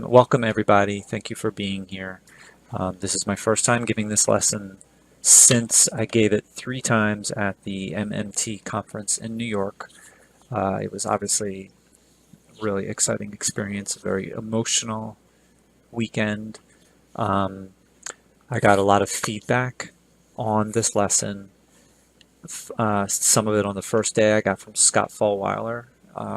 Welcome everybody. Thank you for being here. This is my first time giving this lesson since I gave it 3 times at the MMT conference in New York. It was obviously a really exciting experience, a very emotional weekend. I got a lot of feedback on this lesson. Some of it on the first day I got from Scott Fallweiler,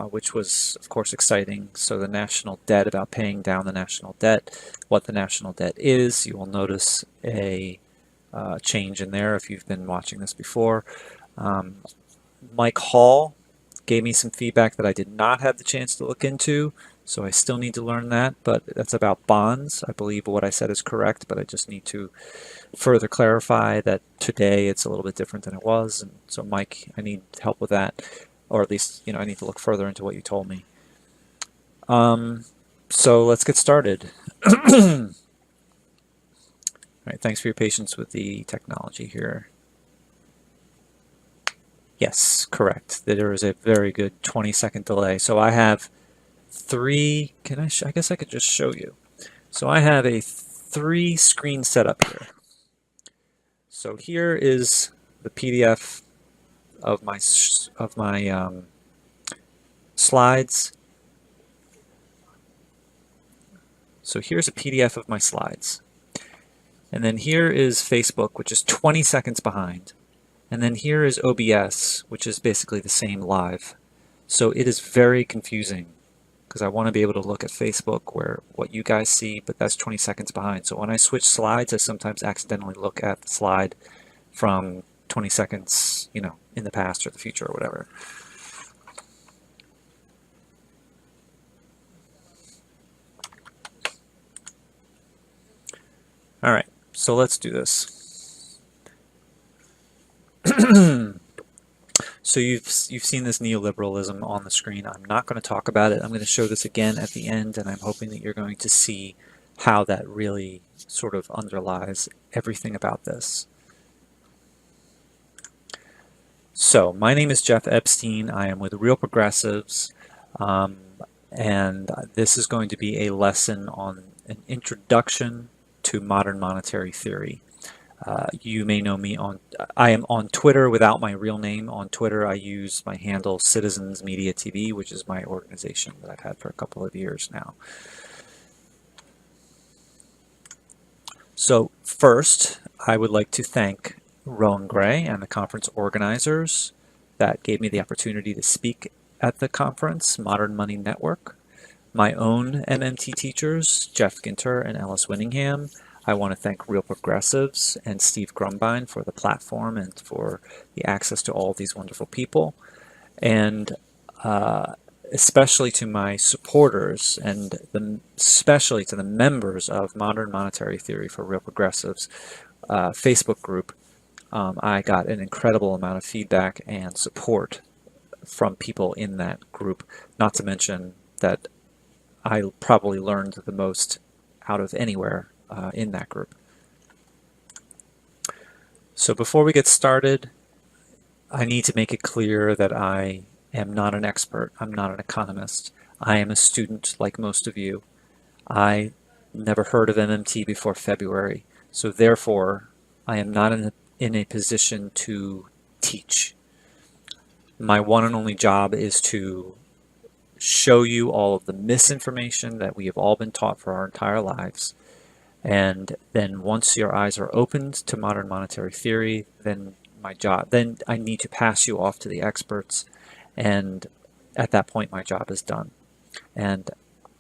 which was, of course, exciting. So the national debt, about paying down the national debt, what the national debt is. You will notice a change in there if you've been watching this before. Mike Hall gave me some feedback that I did not have the chance to look into, so I still need to learn that, but that's about bonds. I believe what I said is correct, but I just need to further clarify that today it's a little bit different than it was, and so Mike, I need help with that, or at least, I need to look further into what you told me. So let's get started. All right, thanks for your patience with the technology here. Yes, correct. There is a very good 20-second delay. So I have 3, I guess I could just show you. So I have a 3-screen setup here. So here is the PDF of my slides. So here's a PDF of my slides. And then here is Facebook, which is 20 seconds behind. And then here is OBS, which is basically the same live. So it is very confusing because I want to be able to look at Facebook where what you guys see, but that's 20 seconds behind. So when I switch slides, I sometimes accidentally look at the slide from 20 seconds, in the past or the future or whatever. All right, so let's do this. So you've seen this neoliberalism on the screen. I'm not going to talk about it. I'm going to show this again at the end, and I'm hoping that you're going to see how that really sort of underlies everything about this. So my name is Jeff Epstein. I am with Real Progressives, and this is going to be a lesson on an introduction to modern monetary theory. You may know me I am on Twitter without my real name. On Twitter, I use my handle Citizens Media TV, which is my organization that I've had for a couple of years now. So first, I would like to thank Rowan Gray and the conference organizers that gave me the opportunity to speak at the conference, Modern Money Network, my own MMT teachers, Jeff Ginter and Ellis Winningham. I want to thank Real Progressives and Steve Grumbine for the platform and for the access to all these wonderful people. And especially to my supporters and especially to the members of Modern Monetary Theory for Real Progressives Facebook group. I got an incredible amount of feedback and support from people in that group, not to mention that I probably learned the most out of anywhere in that group. So before we get started, I need to make it clear that I am not an expert. I'm not an economist. I am a student like most of you. I never heard of MMT before February, so therefore I am not in a position to teach. My one and only job is to show you all of the misinformation that we have all been taught for our entire lives. And then once your eyes are opened to modern monetary theory, then I need to pass you off to the experts. And at that point, my job is done. And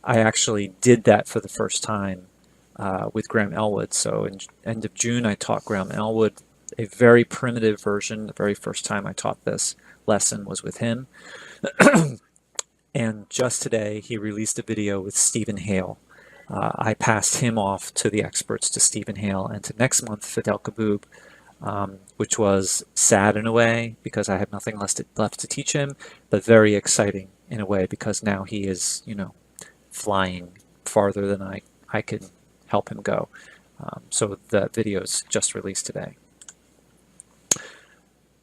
I actually did that for the first time with Graham Elwood. So in end of June, I taught Graham Elwood a very primitive version. The very first time I taught this lesson was with him. And just today, he released a video with Stephen Hale. I passed him off to the experts, to Stephen Hale, and to next month, Fidel Kaboub, which was sad in a way because I had nothing left to teach him, but very exciting in a way because now he is, flying farther than I could help him go. So the video is just released today.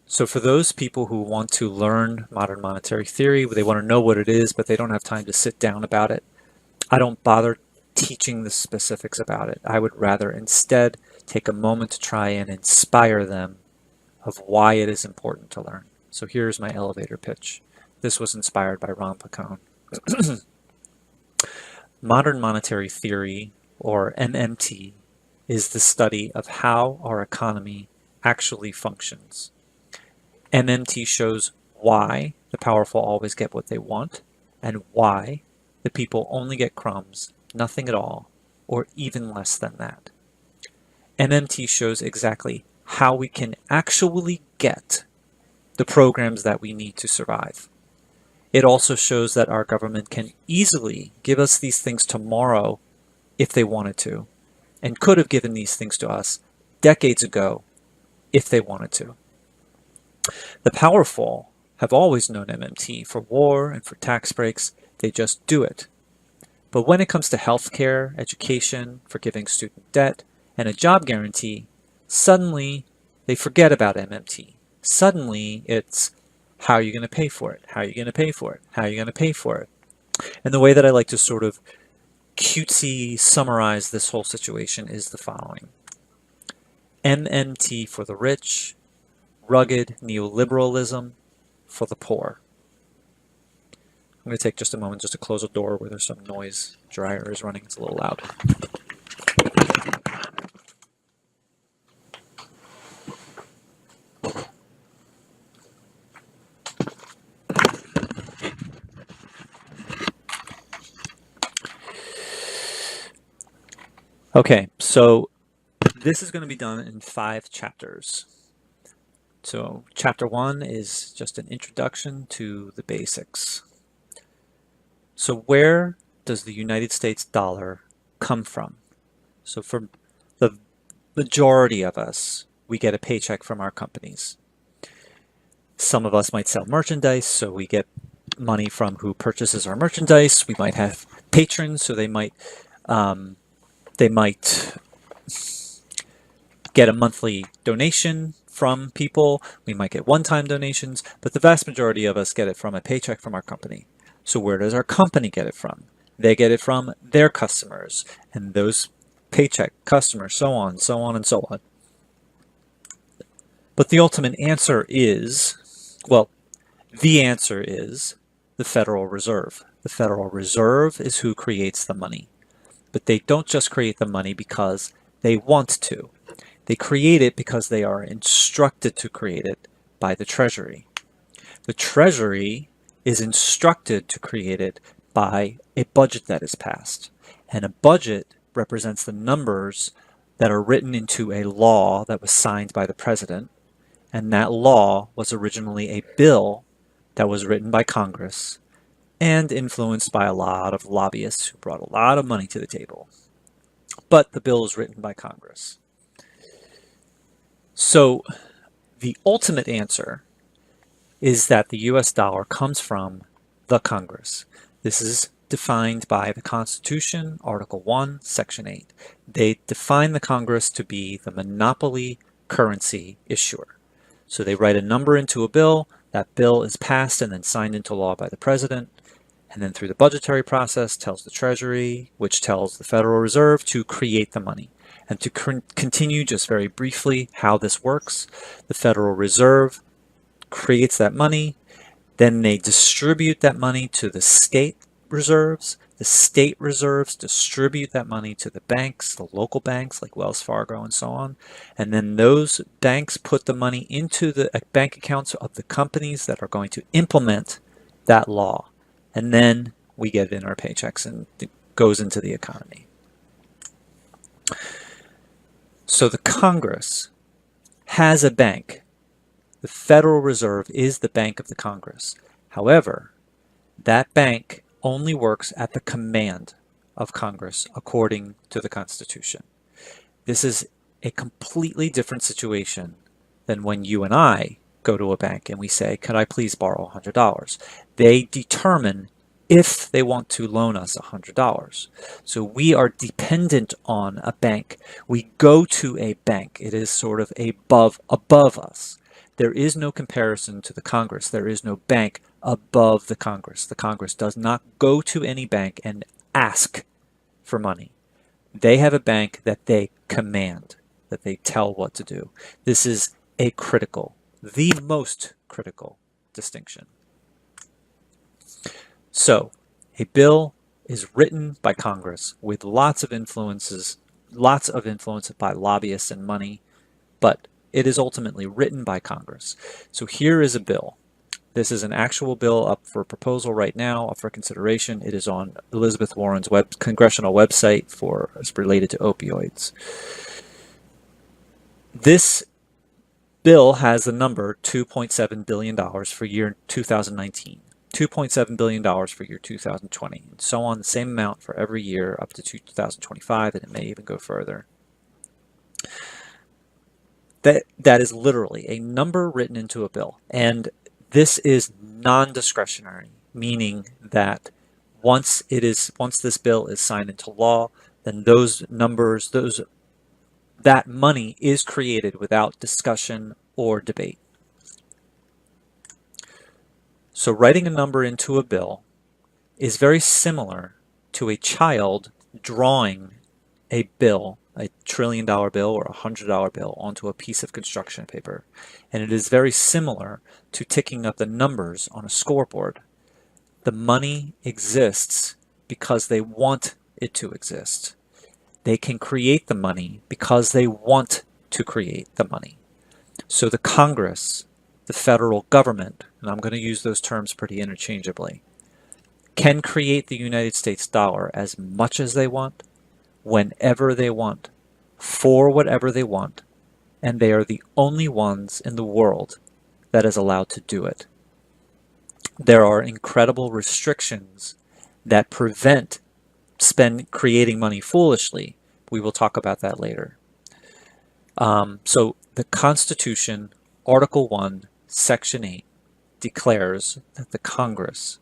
So for those people who want to learn modern monetary theory, they want to know what it is, but they don't have time to sit down about it, I don't bother teaching the specifics about it. I would rather instead take a moment to try and inspire them of why it is important to learn. So here's my elevator pitch. This was inspired by Ron Pacone. Modern monetary theory, or MMT, is the study of how our economy actually functions. MMT shows why the powerful always get what they want and why the people only get crumbs, nothing at all, or even less than that. MMT shows exactly how we can actually get the programs that we need to survive. It also shows that our government can easily give us these things tomorrow if they wanted to, and could have given these things to us decades ago if they wanted to. The powerful have always known MMT for war and for tax breaks. They just do it. But when it comes to healthcare, education, forgiving student debt, and a job guarantee, suddenly they forget about MMT. Suddenly it's, how are you going to pay for it? How are you going to pay for it? How are you going to pay for it? And the way that I like to sort of cutesy summarize this whole situation is the following. MMT for the rich, rugged neoliberalism for the poor. I'm going to take just a moment just to close a door where there's some noise. Dryer is running, it's a little loud. Okay, so this is going to be done in 5 chapters. So chapter 1 is just an introduction to the basics. So where does the United States dollar come from? So for the majority of us, we get a paycheck from our companies. Some of us might sell merchandise, so we get money from who purchases our merchandise. We might have patrons, so they might get a monthly donation from people. We might get one-time donations, but the vast majority of us get it from a paycheck from our company. So where does our company get it from? They get it from their customers, and those paycheck customers, so on, so on, and so on. But the ultimate answer is, well, the answer is the Federal Reserve. The Federal Reserve is who creates the money. But they don't just create the money because they want to. They create it because they are instructed to create it by the Treasury. The Treasury is instructed to create it by a budget that is passed. And a budget represents the numbers that are written into a law that was signed by the president. And that law was originally a bill that was written by Congress and influenced by a lot of lobbyists who brought a lot of money to the table. But the bill is written by Congress. So the ultimate answer is that the US dollar comes from the Congress. This is defined by the Constitution, Article 1, Section 8. They define the Congress to be the monopoly currency issuer. So they write a number into a bill, that bill is passed and then signed into law by the president, and then through the budgetary process tells the Treasury, which tells the Federal Reserve to create the money. And to continue just very briefly how this works, the Federal Reserve creates that money, then they distribute that money to the state reserves. The state reserves distribute that money to the banks, the local banks like Wells Fargo and so on. And then those banks put the money into the bank accounts of the companies that are going to implement that law. And then we get it in our paychecks and it goes into the economy. So the Congress has a bank. The Federal Reserve is the bank of the Congress. However, that bank only works at the command of Congress according to the Constitution. This is a completely different situation than when you and I go to a bank and we say, could I please borrow $100? They determine if they want to loan us $100. So we are dependent on a bank. We go to a bank. It is sort of above us. There is no comparison to the Congress. There is no bank above the Congress. The Congress does not go to any bank and ask for money. They have a bank that they command, that they tell what to do. This is the most critical distinction. So, a bill is written by Congress with lots of influence by lobbyists and money, but it is ultimately written by Congress. So here is a bill. This is an actual bill up for proposal right now, up for consideration. It is on Elizabeth Warren's congressional website it's related to opioids. This bill has the number $2.7 billion for year 2019, $2.7 billion for year 2020, and so on, the same amount for every year up to 2025, and it may even go further. That is literally a number written into a bill, and this is non-discretionary, meaning that once this bill is signed into law, then those numbers, that money is created without discussion or debate. So writing a number into a bill is very similar to a child drawing a bill, a $1 trillion bill or a $100 bill, onto a piece of construction paper. And it is very similar to ticking up the numbers on a scoreboard. The money exists because they want it to exist. They can create the money because they want to create the money. So the Congress, the federal government, and I'm going to use those terms pretty interchangeably, can create the United States dollar as much as they want, whenever they want, for whatever they want, and they are the only ones in the world that is allowed to do it. There are incredible restrictions that prevent creating money foolishly. We will talk about that later. So the Constitution, Article 1, Section 8, declares that the Congress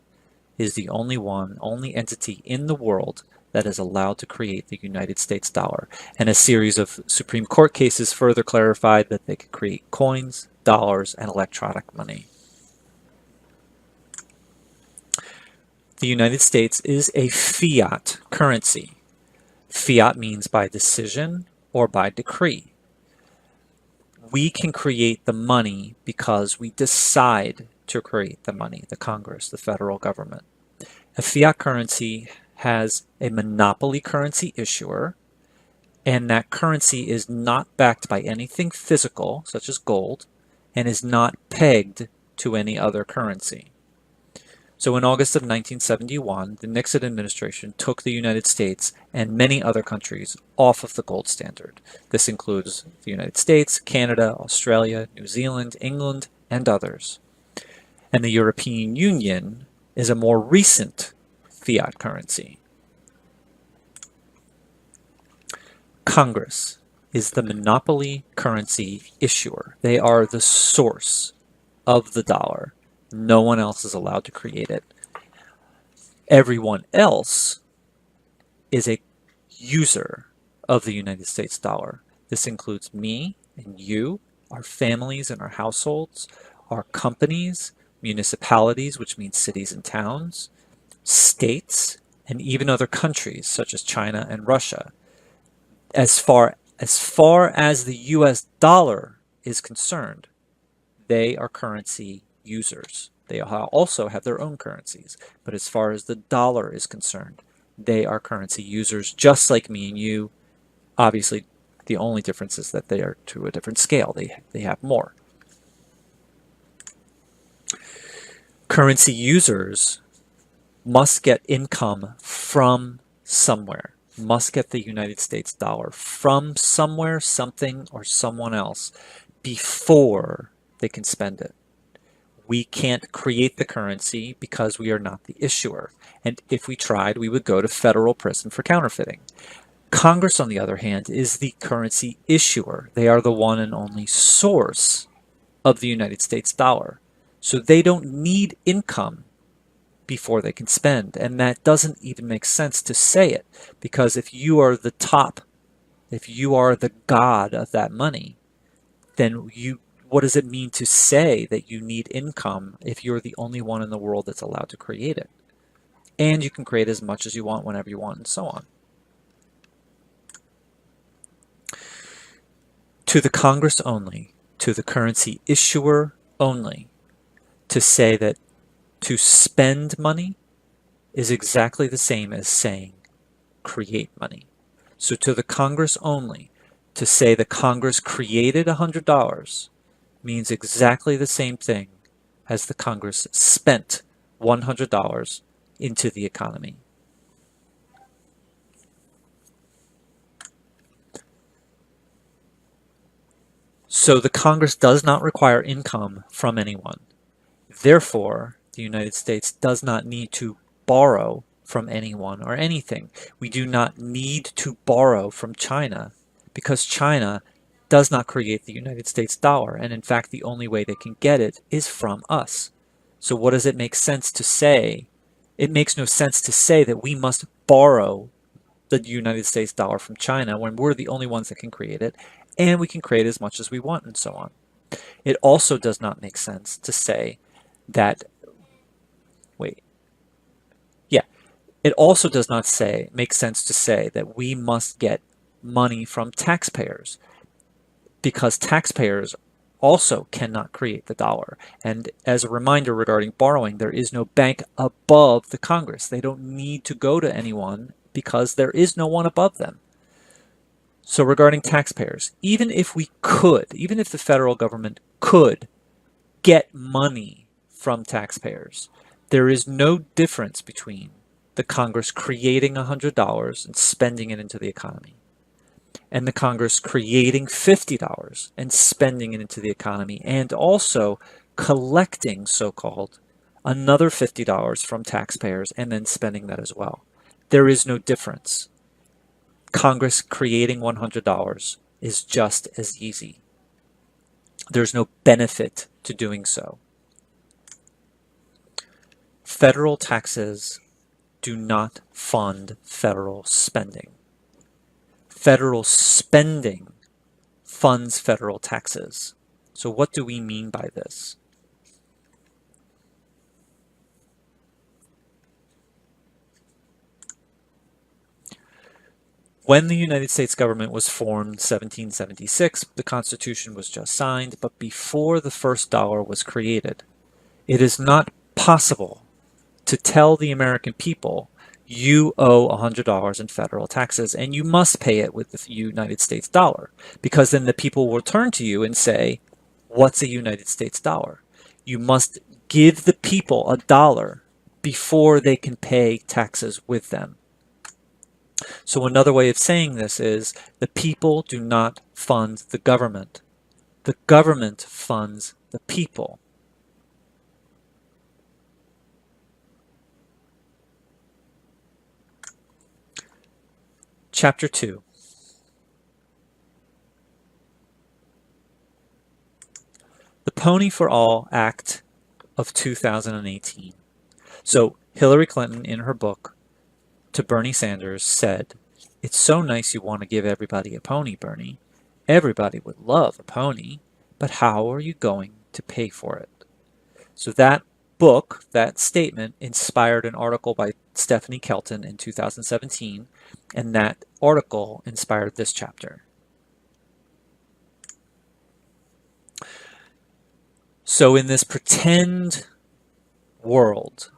is the only entity in the world that is allowed to create the United States dollar. And a series of Supreme Court cases further clarified that they could create coins, dollars, and electronic money. The United States is a fiat currency. Fiat means by decision or by decree. We can create the money because we decide to create the money, the Congress, the federal government. A fiat currency has a monopoly currency issuer, and that currency is not backed by anything physical, such as gold, and is not pegged to any other currency. So in August of 1971, the Nixon administration took the United States and many other countries off of the gold standard. This includes the United States, Canada, Australia, New Zealand, England, and others. And the European Union is a more recent fiat currency. Congress is the monopoly currency issuer. They are the source of the dollar. No one else is allowed to create it. Everyone else is a user of the United States dollar. This includes me and you, our families and our households, our companies, municipalities, which means cities and towns, states, and even other countries such as China and Russia. As far as the US dollar is concerned, they are currency users. They also have their own currencies, but as far as the dollar is concerned, they are currency users just like me and you. Obviously, the only difference is that they are to a different scale. They have more. Currency users must get income from somewhere, must get the United States dollar from somewhere, something, or someone else before they can spend it. We can't create the currency because we are not the issuer. And if we tried, we would go to federal prison for counterfeiting. Congress, on the other hand, is the currency issuer. They are the one and only source of the United States dollar. So they don't need income before they can spend. And that doesn't even make sense to say it, because if you are the top, if you are the god of that money, then what does it mean to say that you need income if you're the only one in the world that's allowed to create it? And you can create as much as you want, whenever you want, and so on. to the Congress only, to the currency issuer only, to say that to spend money is exactly the same as saying create money. So to the Congress only, to say the Congress created $100 means exactly the same thing as the Congress spent $100 into the economy. So the Congress does not require income from anyone. Therefore, the United States does not need to borrow from anyone or anything. We do not need to borrow from China because China does not create the United States dollar. And in fact, the only way they can get it is from us. So what does it make sense to say? It makes no sense to say that we must borrow the United States dollar from China when we're the only ones that can create it, and we can create as much as we want and so on. It also does not make sense to say that, it also does not make sense to say that we must get money from taxpayers because taxpayers also cannot create the dollar. And as a reminder regarding borrowing, there is no bank above the Congress. They don't need to go to anyone because there is no one above them. So regarding taxpayers, even if the federal government could get money from taxpayers, there is no difference between the Congress creating $100 and spending it into the economy and the Congress creating $50 and spending it into the economy and also collecting so-called another $50 from taxpayers and then spending that as well. There is no difference. Congress creating $100 is just as easy. There's no benefit to doing so. Federal taxes do not fund federal spending. Federal spending funds federal taxes. So what do we mean by this? When the United States government was formed in 1776, the Constitution was just signed, but before the first dollar was created, it is not possible to tell the American people, you owe $100 in federal taxes and you must pay it with the United States dollar, because then the people will turn to you and say, what's a United States dollar? You must give the people a dollar before they can pay taxes with them. So another way of saying this is the people do not fund the government. The government funds the people. Chapter 2. The Pony for All Act of 2018. So Hillary Clinton, in her book to Bernie Sanders, said, "It's so nice you want to give everybody a pony, Bernie. Everybody would love a pony, but how are you going to pay for it?" So that book, that statement, inspired an article by Stephanie Kelton in 2017, and that article inspired this chapter. So in this pretend world,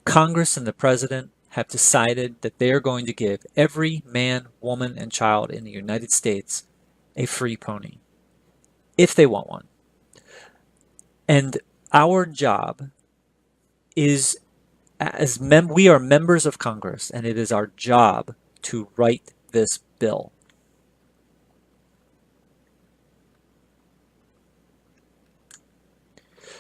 Congress and the president have decided that they are going to give every man, woman, and child in the United States a free pony, if they want one. And our job is, we are members of Congress, and it is our job to write this bill.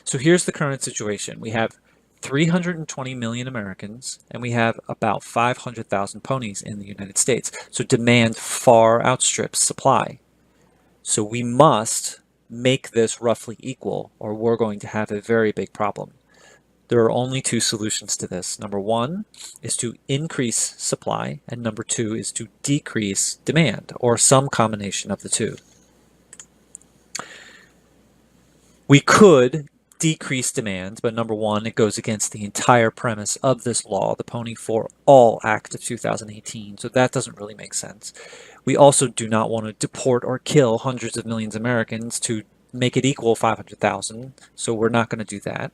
So here's the current situation. We have 320 million Americans, and we have about 500,000 ponies in the United States. So demand far outstrips supply. So we must make this roughly equal, or we're going to have a very big problem. There are only two solutions to this. Number one is to increase supply, and number two is to decrease demand, or some combination of the two. We could decrease demand, but number one, it goes against the entire premise of this law, the Pony for All Act of 2018, so that doesn't really make sense. We also do not want to deport or kill hundreds of millions of Americans to make it equal 500,000, so we're not going to do that.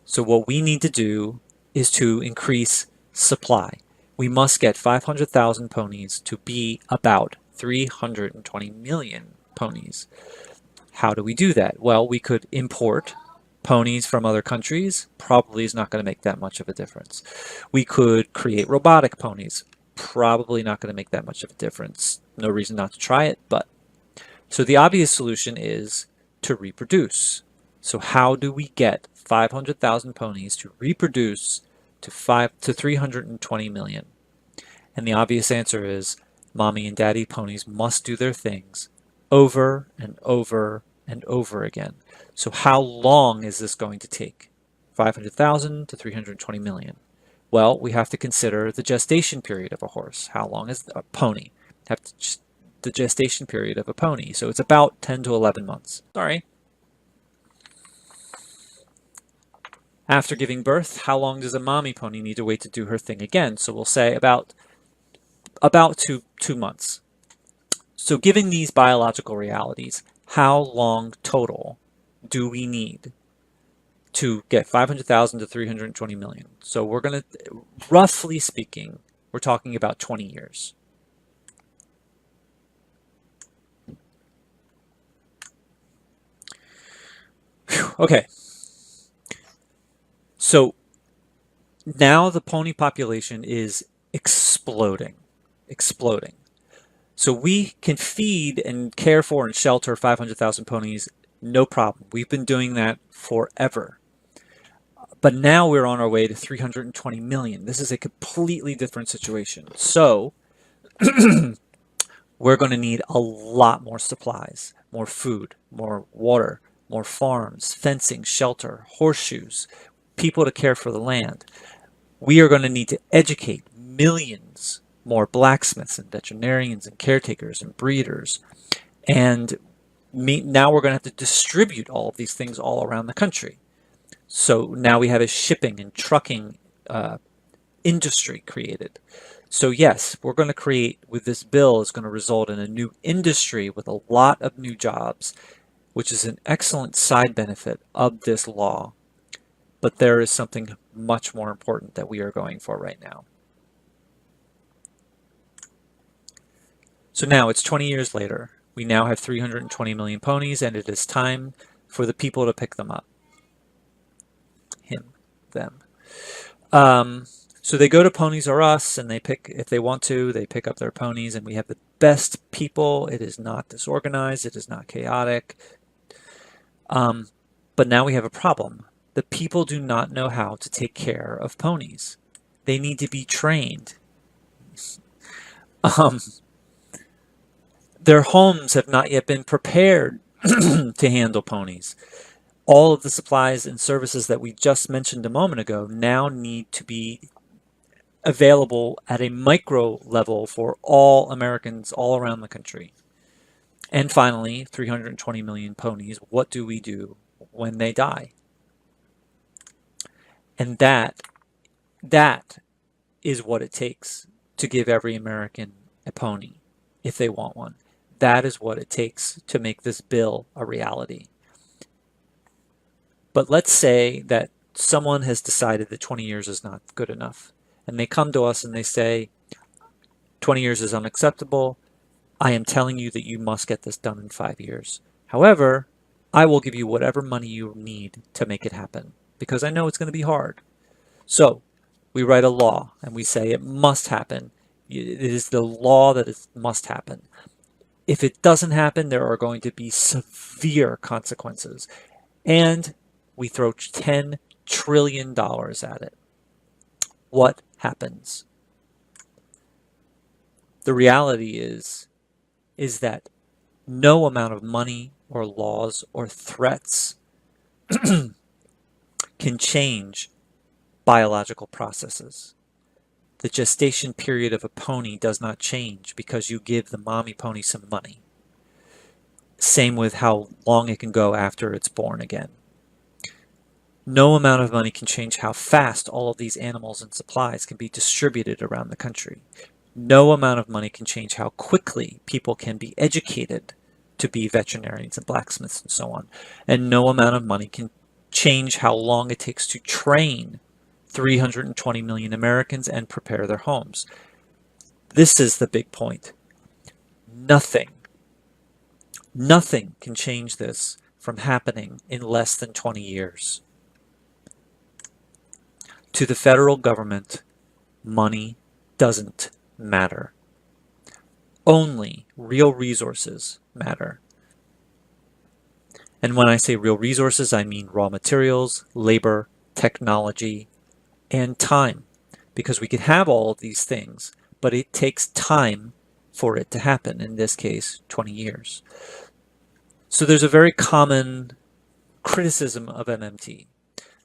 So what we need to do is to increase supply. We must get 500,000 ponies to be about 320 million ponies. How do we do that? Well, we could import ponies from other countries. Probably is not going to make that much of a difference. We could create robotic ponies. Probably not going to make that much of a difference. No reason not to try it, but. So the obvious solution is to reproduce. So how do we get 500,000 ponies to reproduce to 320 million? And the obvious answer is mommy and daddy ponies must do their things over and over and over again. So how long is this going to take? 500,000 to 320 million. Well, we have to consider the gestation period of a horse. How long is a pony? The gestation period of a pony. So it's about 10 to 11 months. Sorry. After giving birth, how long does a mommy pony need to wait to do her thing again? So we'll say about 2 months. So given these biological realities, how long total do we need to get 500,000 to 320 million? So we're going to, roughly speaking, we're talking about 20 years. Whew, okay. So now the pony population is exploding. So we can feed and care for and shelter 500,000 ponies, no problem. We've been doing that forever. But now we're on our way to 320 million. This is a completely different situation. So we're going to need a lot more supplies, more food, more water, more farms, fencing, shelter, horseshoes, people to care for the land. We are going to need to educate millions more blacksmiths and veterinarians and caretakers and breeders. And now we're going to have to distribute all of these things all around the country. So now we have a shipping and trucking industry created. So yes, we're going to create, with this bill, is going to result in a new industry with a lot of new jobs, which is an excellent side benefit of this law. But there is something much more important that we are going for right now. So now it's 20 years later. We now have 320 million ponies, and it is time for the people to pick them up. Them. So they go to Ponies R Us, and they pick, if they want to, they pick up their ponies, and we have the best people. It is not disorganized. It is not chaotic. But now we have a problem. The people do not know how to take care of ponies. They need to be trained. Their homes have not yet been prepared to handle ponies. All of the supplies and services that we just mentioned a moment ago now need to be available at a micro level for all Americans all around the country. And finally, 320 million ponies. What do we do when they die? And that is what it takes to give every American a pony if they want one. That is what it takes to make this bill a reality. But let's say that someone has decided that 20 years is not good enough. And they come to us and they say, 20 years is unacceptable. I am telling you that you must get this done in 5 years. However, I will give you whatever money you need to make it happen, because I know it's going to be hard. So we write a law and we say it must happen. It is the law that it must happen. If it doesn't happen, there are going to be severe consequences. And we throw $10 trillion at it. What happens? The reality is that no amount of money or laws or threats can change biological processes. The gestation period of a pony does not change because you give the mommy pony some money. Same with how long it can go after it's born again. No amount of money can change how fast all of these animals and supplies can be distributed around the country. No amount of money can change how quickly people can be educated to be veterinarians and blacksmiths and so on. And no amount of money can change how long it takes to train 320 million Americans and prepare their homes. This is the big point. Nothing can change this from happening in less than 20 years. To the federal government, money doesn't matter. Only real resources matter. And when I say real resources, I mean raw materials, labor, technology, and time. Because we could have all of these things, but it takes time for it to happen, in this case, 20 years. So there's a very common criticism of MMT.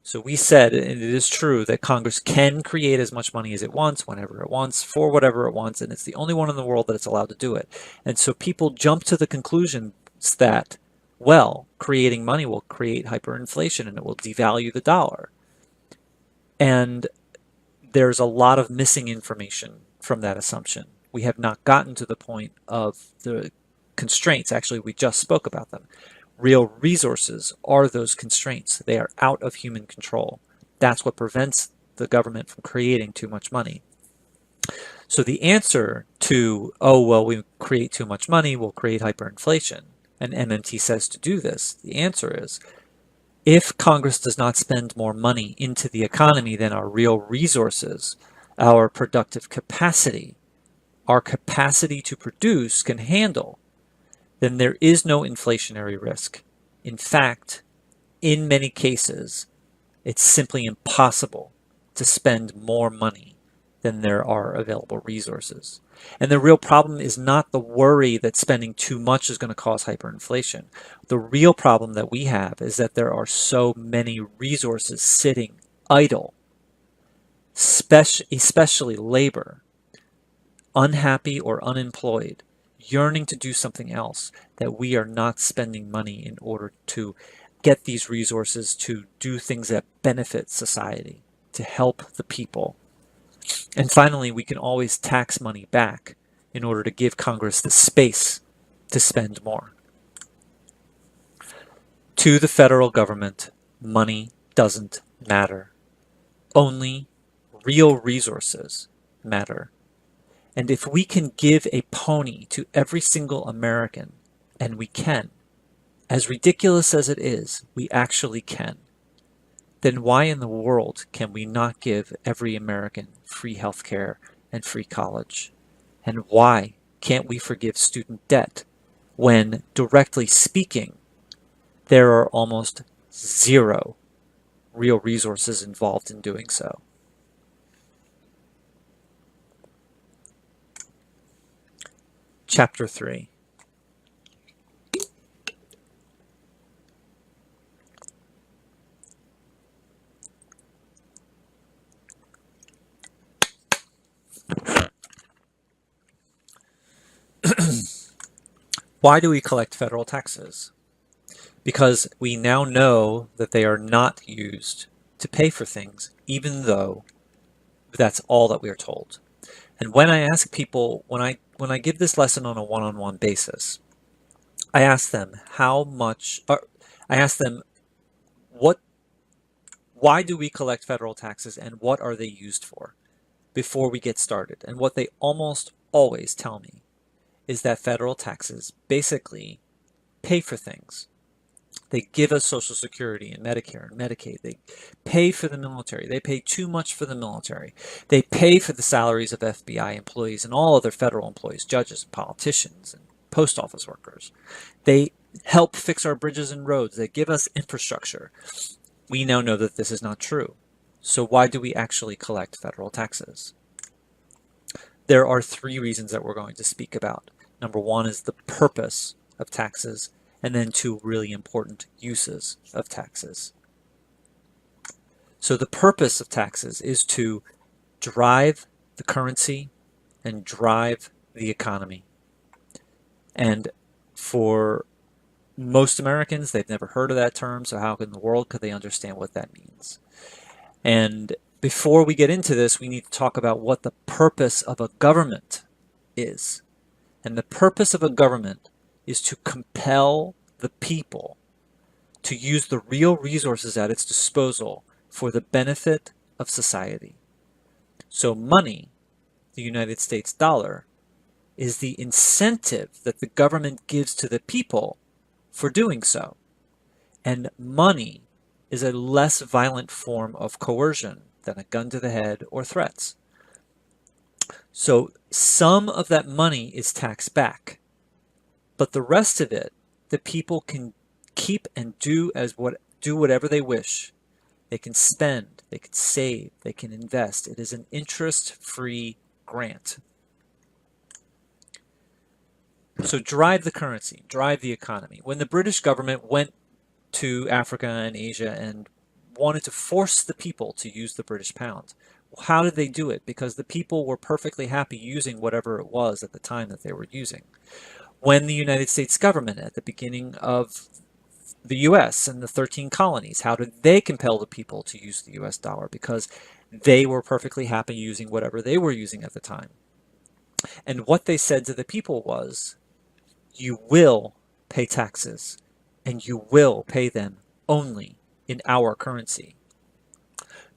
So we said, and it is true, that Congress can create as much money as it wants, whenever it wants, for whatever it wants, and it's the only one in the world that it's allowed to do it. And so people jump to the conclusion that, well, creating money will create hyperinflation and it will devalue the dollar. And there's a lot of missing information from that assumption. We have not gotten to the point of the constraints. Actually, we just spoke about them. Real resources are those constraints. They are out of human control. That's what prevents the government from creating too much money. So the answer to, oh, well, we create too much money, we'll create hyperinflation, and MMT says to do this, the answer is, if Congress does not spend more money into the economy than our real resources, our productive capacity, our capacity to produce can handle, then there is no inflationary risk. In fact, in many cases, it's simply impossible to spend more money than there are available resources. And the real problem is not the worry that spending too much is going to cause hyperinflation. The real problem that we have is that there are so many resources sitting idle, especially labor, unhappy or unemployed, yearning to do something else, that we are not spending money in order to get these resources to do things that benefit society, to help the people. And finally, we can always tax money back in order to give Congress the space to spend more. To the federal government, money doesn't matter. Only real resources matter. And if we can give a pony to every single American, and we can, as ridiculous as it is, we actually can, then why in the world can we not give every American free health care and free college? And why can't we forgive student debt when, directly speaking, there are almost zero real resources involved in doing so? Chapter 3. Why do we collect federal taxes? Because we now know that they are not used to pay for things, even though that's all that we are told. And when I ask people, when I give this lesson on a one-on-one basis, I ask them how much, I ask them why do we collect federal taxes and what are they used for before we get started? And what they almost always tell me is that federal taxes basically pay for things. They give us Social Security and Medicare and Medicaid. They pay for the military. They pay too much for the military. They pay for the salaries of FBI employees and all other federal employees, judges and politicians and post office workers. They help fix our bridges and roads. They give us infrastructure. We now know that this is not true. So why do we actually collect federal taxes? There are three reasons that we're going to speak about. Number one is the purpose of taxes, and then two really important uses of taxes. So the purpose of taxes is to drive the currency and drive the economy. And for most Americans, they've never heard of that term, so how in the world could they understand what that means? And before we get into this, we need to talk about what the purpose of a government is. And the purpose of a government is to compel the people to use the real resources at its disposal for the benefit of society. So money, the United States dollar, is the incentive that the government gives to the people for doing so. And money is a less violent form of coercion than a gun to the head or threats. So some of that money is taxed back, but the rest of it, the people can keep and do whatever they wish. They can spend, they can save, they can invest. It is an interest-free grant. So drive the currency, drive the economy. When the British government went to Africa and Asia and wanted to force the people to use the British pound, how did they do it? Because the people were perfectly happy using whatever it was at the time that they were using. When the United States government, at the beginning of the US and the 13 colonies, how did they compel the people to use the US dollar? Because they were perfectly happy using whatever they were using at the time. And what they said to the people was, you will pay taxes, and you will pay them only in our currency.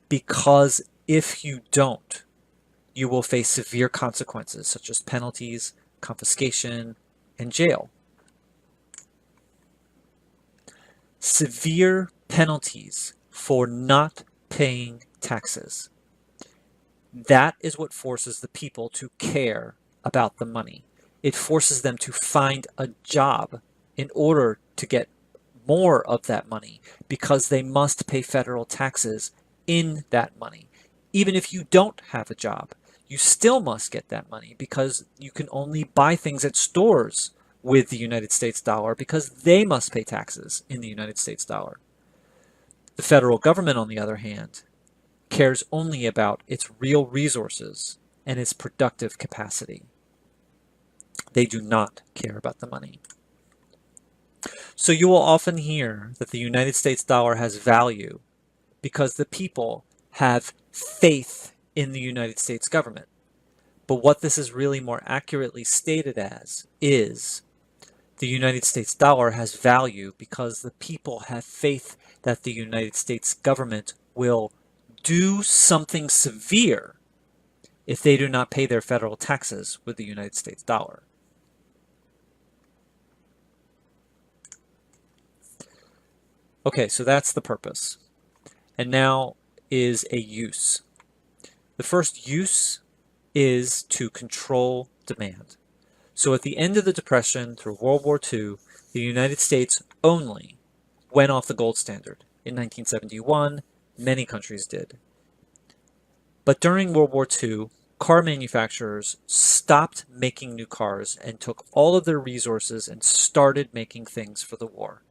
Because if you don't, you will face severe consequences, such as penalties, confiscation, and jail. Severe penalties for not paying taxes. That is what forces the people to care about the money. It forces them to find a job in order to get more of that money, because they must pay federal taxes in that money. Even if you don't have a job, you still must get that money, because you can only buy things at stores with the United States dollar, because they must pay taxes in the United States dollar. The federal government, on the other hand, cares only about its real resources and its productive capacity. They do not care about the money. So you will often hear that the United States dollar has value because the people have faith in the United States government. But what this is really more accurately stated as is the United States dollar has value because the people have faith that the United States government will do something severe if they do not pay their federal taxes with the United States dollar. Okay, so that's the purpose. And now is a use. The first use is to control demand. So at the end of the Depression through World War II, the United States only went off the gold standard. In 1971, many countries did. But during World War II, car manufacturers stopped making new cars and took all of their resources and started making things for the war.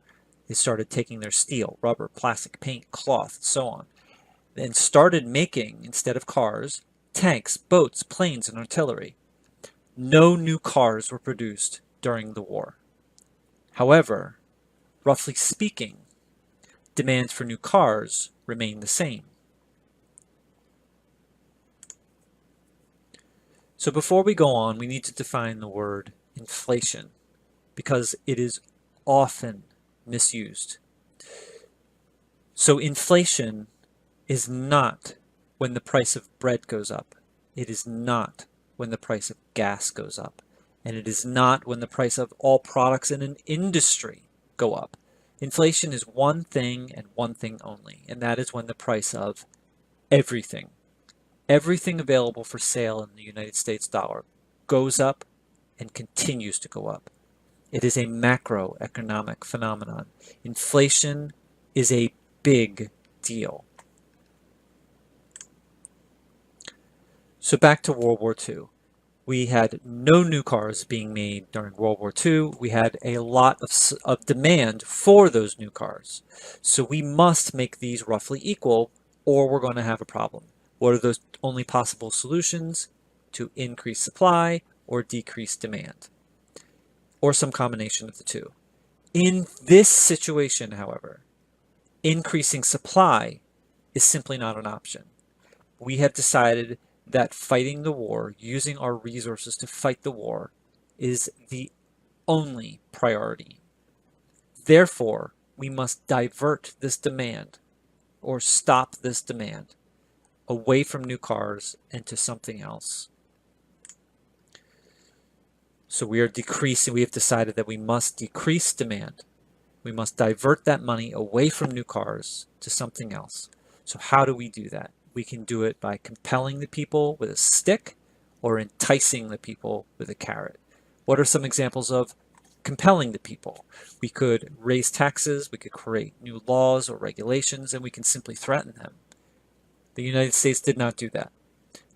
They started taking their steel, rubber, plastic, paint, cloth, so on, and started making, instead of cars, tanks, boats, planes, and artillery. No new cars were produced during the war. However, roughly speaking, demand for new cars remained the same. So before we go on, we need to define the word inflation, because it is often misused. So inflation is not when the price of bread goes up. It is not when the price of gas goes up. And it is not when the price of all products in an industry go up. Inflation is one thing and one thing only, and that is when the price of everything available for sale in the United States dollar goes up and continues to go up. It is a macroeconomic phenomenon. Inflation is a big deal. So back to World War II. We had no new cars being made during World War II. We had a lot of demand for those new cars. So we must make these roughly equal, or we're going to have a problem. What are those only possible solutions? To increase supply or decrease demand, or some combination of the two. In this situation, however, increasing supply is simply not an option. We have decided that fighting the war, using our resources to fight the war, is the only priority. Therefore, we must divert this demand or stop this demand away from new cars and to something else. So we have decided that we must decrease demand. We must divert that money away from new cars to something else. So how do we do that? We can do it by compelling the people with a stick or enticing the people with a carrot. What are some examples of compelling the people? We could raise taxes, we could create new laws or regulations, and we can simply threaten them. The United States did not do that.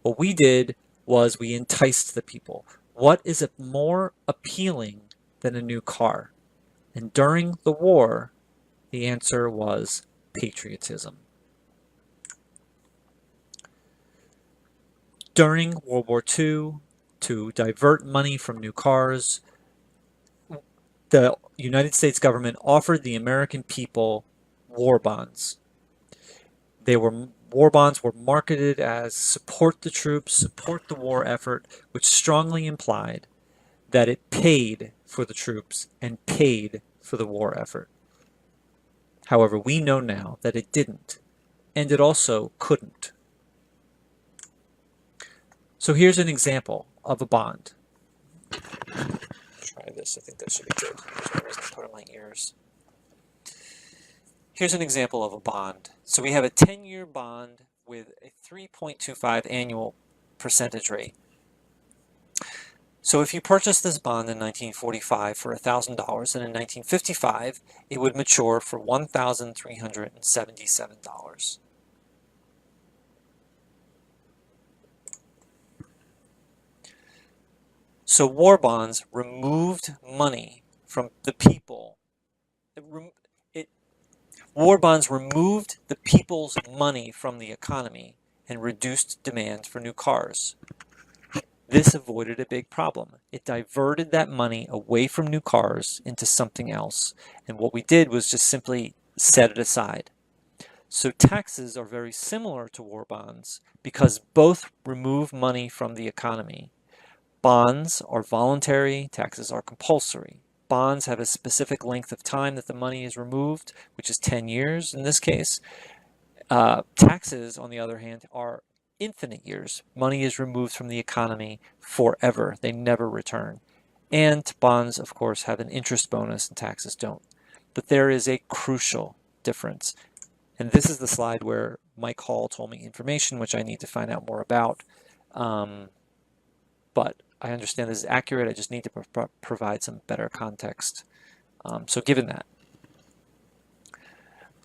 What we did was we enticed the people. What is more appealing than a new car? And during the war, the answer was patriotism. During World War II, to divert money from new cars, the United States government offered the American people war bonds. War bonds were marketed as support the troops, support the war effort, which strongly implied that it paid for the troops and paid for the war effort. However, we know now that it didn't, and it also couldn't. So here's an example of a bond. Try this, I think that should be good. There's no reason to put in my ears. Here's an example of a bond. So we have a 10-year bond with a 3.25 annual percentage rate. So if you purchase this bond in 1945 for $1,000, and in 1955 it would mature for $1,377. So war bonds removed money from the people. War bonds removed the people's money from the economy and reduced demand for new cars. This avoided a big problem. It diverted that money away from new cars into something else. And what we did was just simply set it aside. So taxes are very similar to war bonds because both remove money from the economy. Bonds are voluntary, taxes are compulsory. Bonds have a specific length of time that the money is removed, which is 10 years in this case. Taxes, on the other hand, are infinite years. Money is removed from the economy forever. They never return. And bonds, of course, have an interest bonus and taxes don't. But there is a crucial difference. And this is the slide where Mike Hall told me information which I need to find out more about. But I understand this is accurate. I just need to provide some better context. So given that,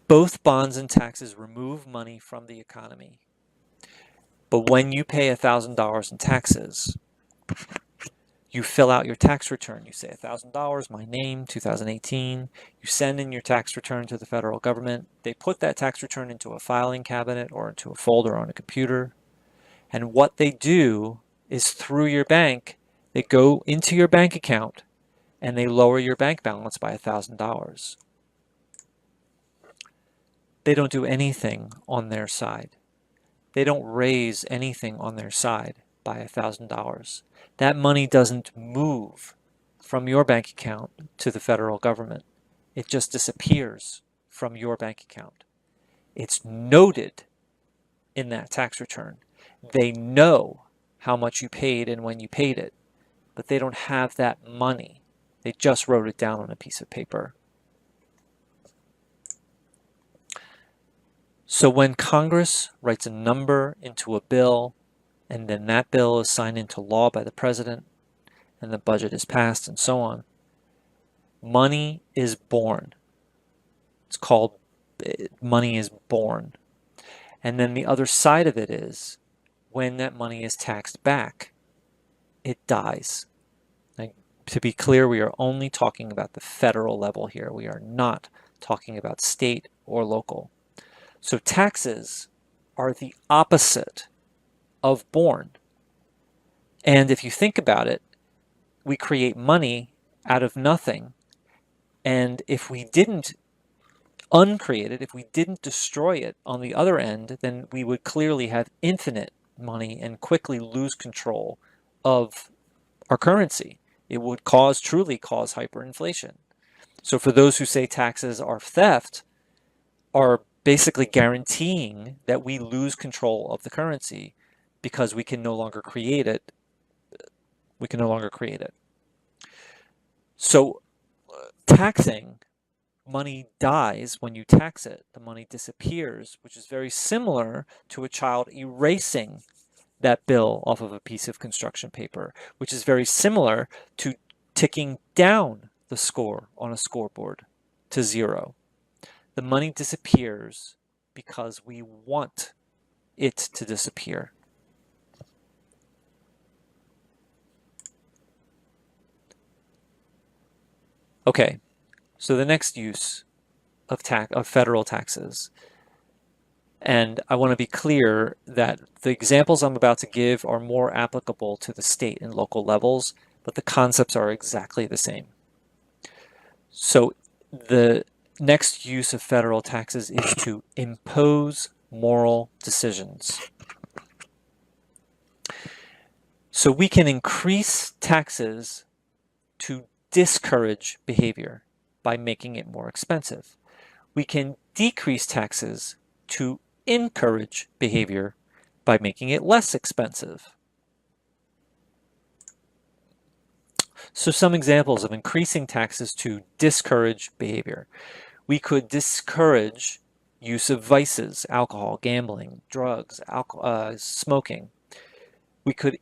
both bonds and taxes remove money from the economy. But when you pay $1,000 in taxes, you fill out your tax return. You say $1,000, my name, 2018. You send in your tax return to the federal government. They put that tax return into a filing cabinet or into a folder on a computer. And what they do is through your bank, they go into your bank account and they lower your bank balance by $1,000. They don't do anything on their side. They don't raise anything on their side by $1,000. That money doesn't move from your bank account to the federal government. It just disappears from your bank account. It's noted in that tax return. They know how much you paid and when you paid it, but they don't have that money. They just wrote it down on a piece of paper. So when Congress writes a number into a bill, and then that bill is signed into law by the president, and the budget is passed and so on, money is born. It's called money is born. And then the other side of it is when that money is taxed back, it dies. Now, to be clear, we are only talking about the federal level here. We are not talking about state or local. So taxes are the opposite of born. And if you think about it, we create money out of nothing, And if we didn't uncreate it, if we didn't destroy it on the other end, then we would clearly have infinite money and quickly lose control of our currency. It would truly cause hyperinflation. So for those who say taxes are theft, are basically guaranteeing that we lose control of the currency because we can no longer create it. We can no longer create it. So taxing, money dies when you tax it. The money disappears, which is very similar to a child erasing that bill off of a piece of construction paper, which is very similar to ticking down the score on a scoreboard to 0. The money disappears because we want it to disappear. Okay, so the next use of federal taxes, and I want to be clear that the examples I'm about to give are more applicable to the state and local levels, but the concepts are exactly the same. So the next use of federal taxes is to impose moral decisions. So we can increase taxes to discourage behavior by making it more expensive. We can decrease taxes to encourage behavior by making it less expensive. So some examples of increasing taxes to discourage behavior. We could discourage use of vices, alcohol, gambling, drugs, smoking. We could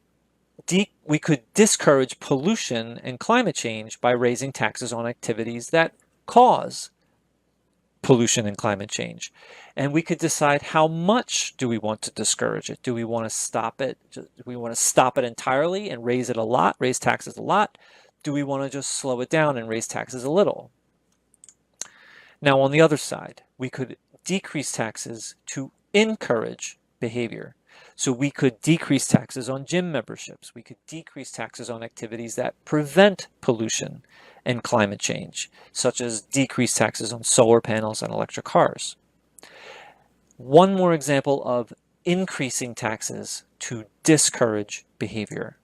discourage pollution and climate change by raising taxes on activities that cause pollution and climate change. And we could decide how much do we want to discourage it. Do we want to stop it? Do we want to stop it entirely and raise it a lot, raise taxes a lot? Do we want to just slow it down and raise taxes a little? Now, on the other side, we could decrease taxes to encourage behavior. So we could decrease taxes on gym memberships. We could decrease taxes on activities that prevent pollution and climate change, such as decrease taxes on solar panels and electric cars. One more example of increasing taxes to discourage behavior.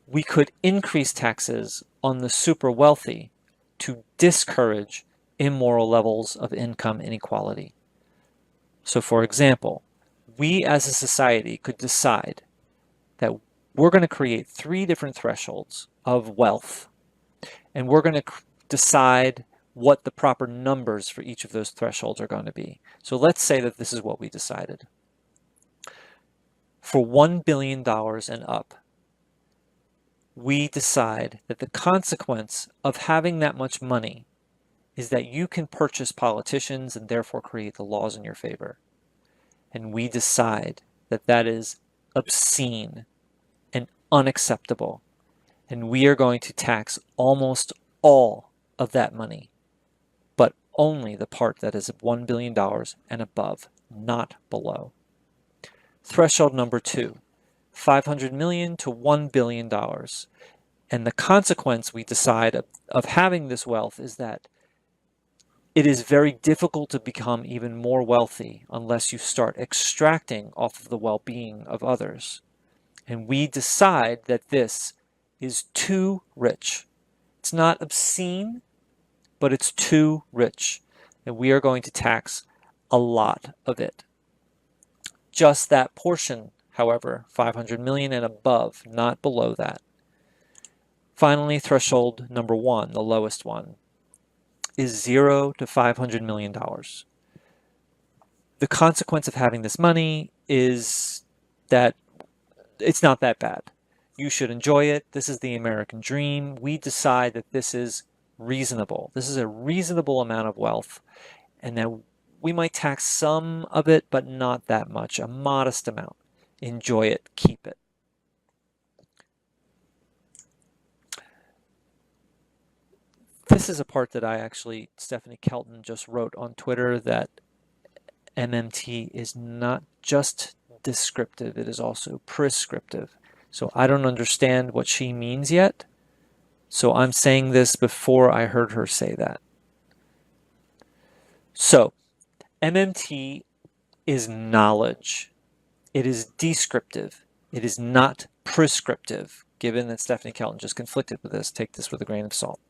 We could increase taxes on the super wealthy to discourage immoral levels of income inequality. So for example, we as a society could decide that we're going to create 3 different thresholds of wealth, and we're going to decide what the proper numbers for each of those thresholds are going to be. So let's say that this is what we decided. For $1 billion and up, we decide that the consequence of having that much money is that you can purchase politicians and therefore create the laws in your favor. And we decide that that is obscene and unacceptable. And we are going to tax almost all of that money, but only the part that is $1 billion and above, not below. Threshold number 2, $500 million to $1 billion. And the consequence we decide of having this wealth is that it is very difficult to become even more wealthy unless you start extracting off of the well-being of others. And we decide that this is too rich. It's not obscene, but it's too rich. And we are going to tax a lot of it. Just that portion, however, 500 million and above, not below that. Finally, threshold number 1, the lowest one, is $0 to $500 million. The consequence of having this money is that it's not that bad. You should enjoy it. This is the American dream. We decide that this is reasonable. This is a reasonable amount of wealth, and that we might tax some of it, but not that much, a modest amount. Enjoy it, keep it. This is a part that Stephanie Kelton just wrote on Twitter, that MMT is not just descriptive, it is also prescriptive. So I don't understand what she means yet, So I'm saying this before I heard her say that. So MMT is knowledge. It is descriptive. It is not prescriptive. Given that Stephanie Kelton just conflicted with this, take this with a grain of salt.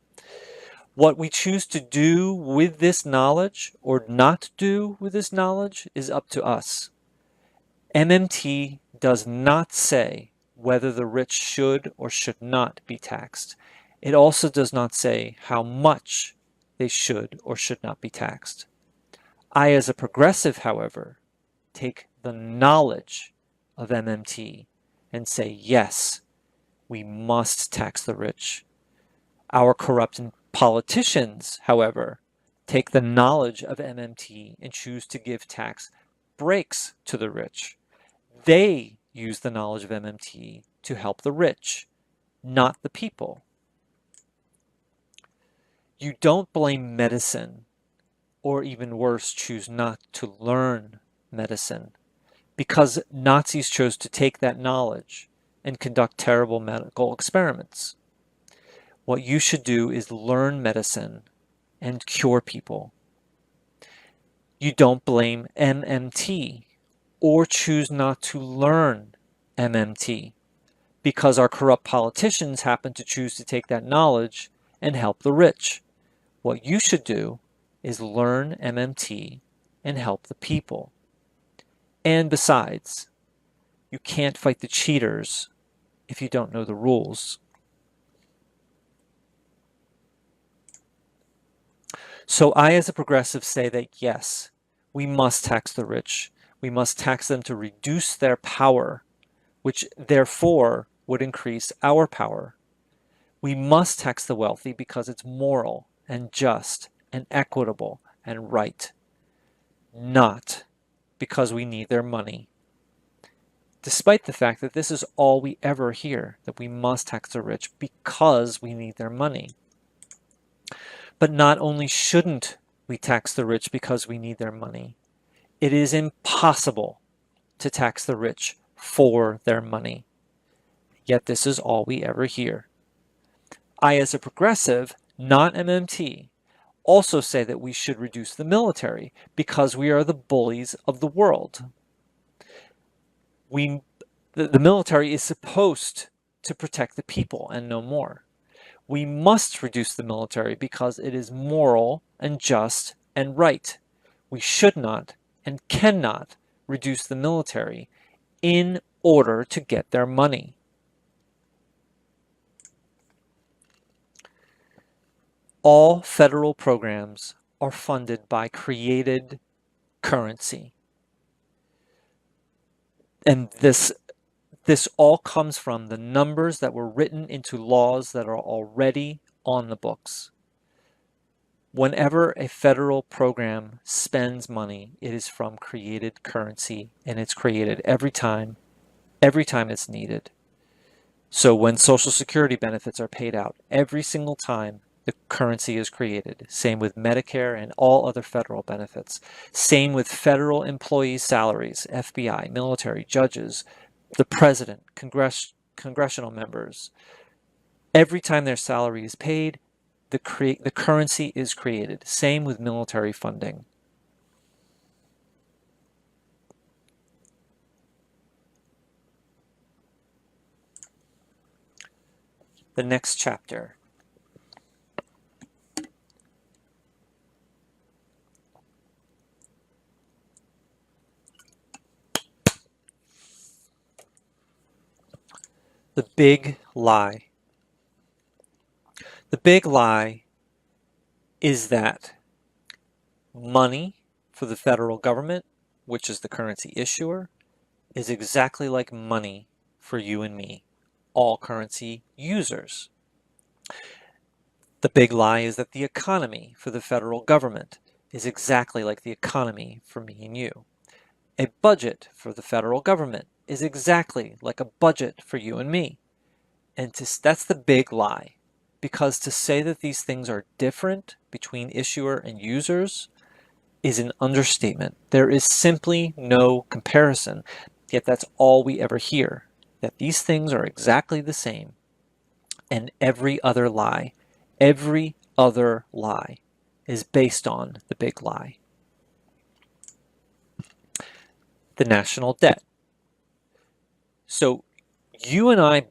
What we choose to do with this knowledge or not do with this knowledge is up to us. MMT does not say whether the rich should or should not be taxed. It also does not say how much they should or should not be taxed. I, as a progressive, however, take the knowledge of MMT and say, yes, we must tax the rich. Our corrupt politicians, however, take the knowledge of MMT and choose to give tax breaks to the rich. They use the knowledge of MMT to help the rich, not the people. You don't blame medicine, or even worse, choose not to learn medicine, because Nazis chose to take that knowledge and conduct terrible medical experiments. What you should do is learn medicine and cure people. You don't blame MMT or choose not to learn MMT because our corrupt politicians happen to choose to take that knowledge and help the rich. What you should do is learn MMT and help the people. And besides, you can't fight the cheaters if you don't know the rules. So I, as a progressive, say that yes, we must tax the rich. We must tax them to reduce their power, which therefore would increase our power. We must tax the wealthy because it's moral and just and equitable and right, not because we need their money. Despite the fact that this is all we ever hear, that we must tax the rich because we need their money. But not only shouldn't we tax the rich because we need their money, it is impossible to tax the rich for their money. Yet this is all we ever hear. I, as a progressive, not MMT, also say that we should reduce the military because we are the bullies of the world. The military is supposed to protect the people and no more. We must reduce the military because it is moral and just and right. We should not and cannot reduce the military in order to get their money. All federal programs are funded by created currency. And this all comes from the numbers that were written into laws that are already on the books. Whenever a federal program spends money, it is from created currency, and it's created every time it's needed. So when Social Security benefits are paid out, every single time the currency is created. Same with Medicare and all other federal benefits. Same with federal employees' salaries, FBI, military, judges, the president, congressional members. Every time their salary is paid, the currency is created. Same with military funding. The next chapter. The big lie. The big lie is that money for the federal government, which is the currency issuer, is exactly like money for you and me, all currency users. The big lie is that the economy for the federal government is exactly like the economy for me and you. A budget for the federal government is exactly like a budget for you and me. And that's the big lie. Because to say that these things are different between issuer and users is an understatement. There is simply no comparison. Yet that's all we ever hear, that these things are exactly the same. And every other lie is based on the big lie. The national debt. So you and I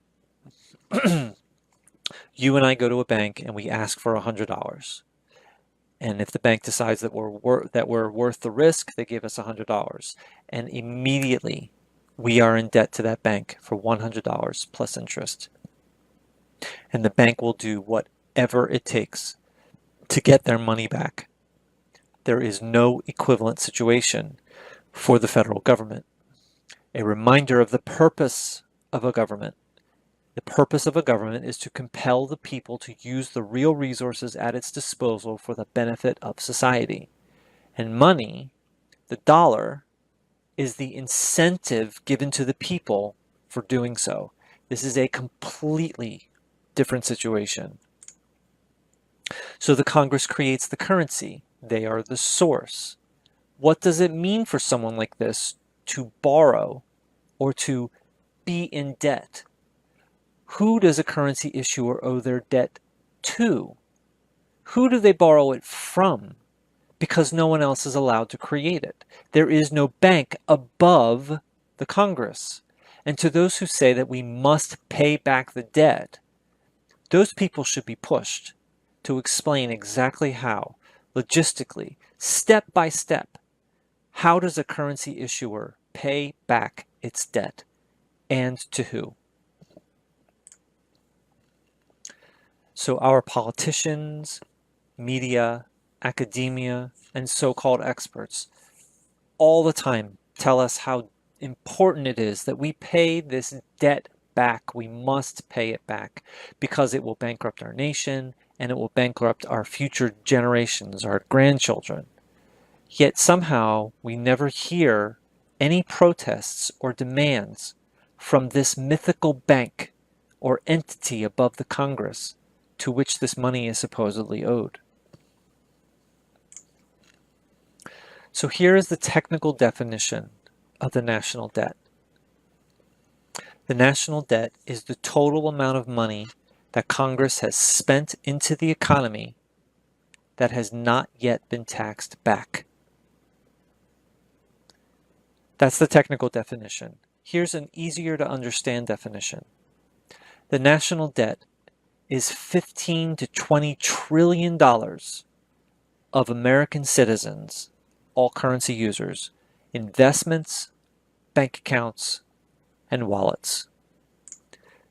go to a bank and we ask for $100. And if the bank decides that we're worth the risk, they give us $100. And immediately we are in debt to that bank for $100 plus interest. And the bank will do whatever it takes to get their money back. There is no equivalent situation for the federal government. A reminder of the purpose of a government. The purpose of a government is to compel the people to use the real resources at its disposal for the benefit of society. And money, the dollar, is the incentive given to the people for doing so. This is a completely different situation. So the Congress creates the currency. They are the source. What does it mean for someone like this to borrow or to be in debt? Who does a currency issuer owe their debt to? Who do they borrow it from? Because no one else is allowed to create it. There is no bank above the Congress. And to those who say that we must pay back the debt, those people should be pushed to explain exactly how, logistically, step by step, how does a currency issuer pay back its debt, and to who? So our politicians, media, academia, and so-called experts all the time tell us how important it is that we pay this debt back. We must pay it back because it will bankrupt our nation and it will bankrupt our future generations, our grandchildren. Yet somehow we never hear any protests or demands from this mythical bank or entity above the Congress to which this money is supposedly owed. So here is the technical definition of the national debt. The national debt is the total amount of money that Congress has spent into the economy that has not yet been taxed back. That's the technical definition. Here's an easier to understand definition. The national debt is $15 to $20 trillion of American citizens, all currency users, investments, bank accounts, and wallets.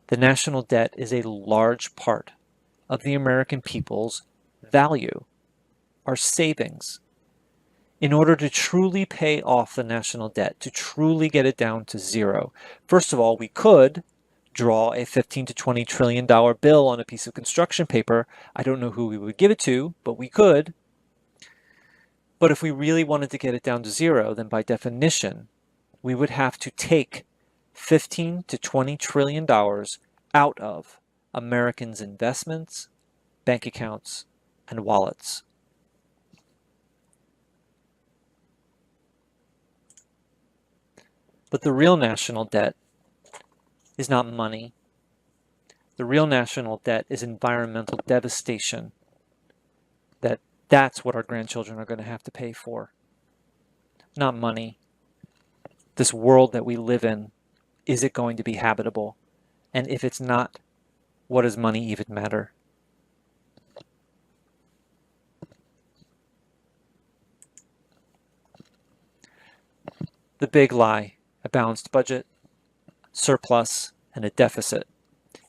The national debt is a large part of the American people's value, our savings. In order to truly pay off the national debt, to truly get it down to zero, first of all, we could draw a $15 to $20 trillion bill on a piece of construction paper. I don't know who we would give it to, but we could. But if we really wanted to get it down to zero, then by definition, we would have to take $15 to $20 trillion out of Americans' investments, bank accounts, and wallets. But the real national debt is not money. The real national debt is environmental devastation. That's what our grandchildren are going to have to pay for. Not money. This world that we live in, is it going to be habitable? And if it's not, what does money even matter? The big lie, a balanced budget, surplus, and a deficit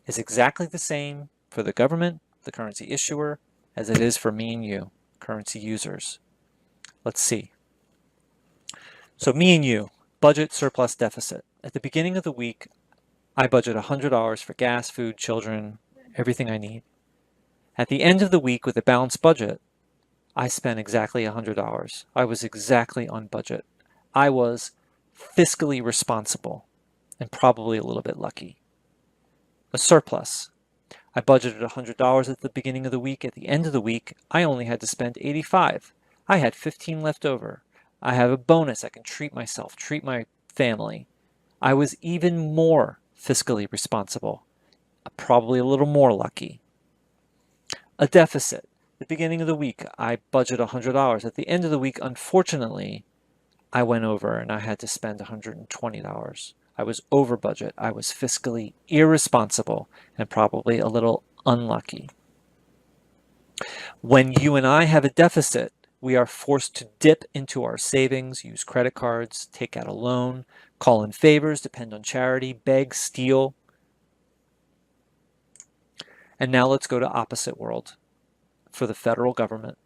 is exactly the same for the government, the currency issuer, as it is for me and you, currency users. Let's see. So me and you, budget, surplus, deficit. At the beginning of the week, I budget $100 for gas, food, children, everything I need. At the end of the week with a balanced budget, I spent exactly $100. I was exactly on budget. I was fiscally responsible and probably a little bit lucky. A surplus. I budgeted $100 at the beginning of the week. At the end of the week, I only had to spend $85. I had $15 left over. I have a bonus. I can treat myself, treat my family. I was even more fiscally responsible. probably a little more lucky. A deficit. At the beginning of the week, I budget $100. At the end of the week, unfortunately, I went over and I had to spend $120. I was over budget. I was fiscally irresponsible and probably a little unlucky. When you and I have a deficit, we are forced to dip into our savings, use credit cards, take out a loan, call in favors, depend on charity, beg, steal. And now let's go to opposite world for the federal government.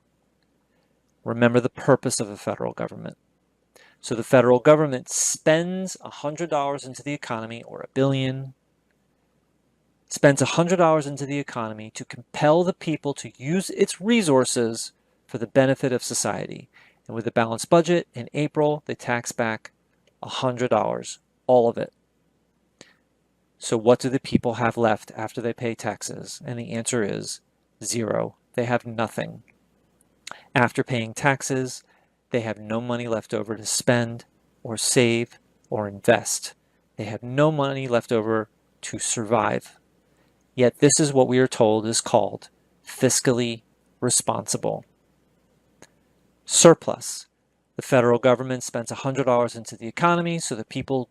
Remember the purpose of the federal government. So the federal government spends $100 into the economy, or $1 billion, spends $100 into the economy to compel the people to use its resources for the benefit of society. And with a balanced budget, in April, they tax back $100, all of it. So what do the people have left after they pay taxes? And the answer is zero. They have nothing. After paying taxes, they have no money left over to spend or save or invest. They have no money left over to survive. Yet this is what we are told is called fiscally responsible. Surplus. The federal government spends $100 into the economy so the people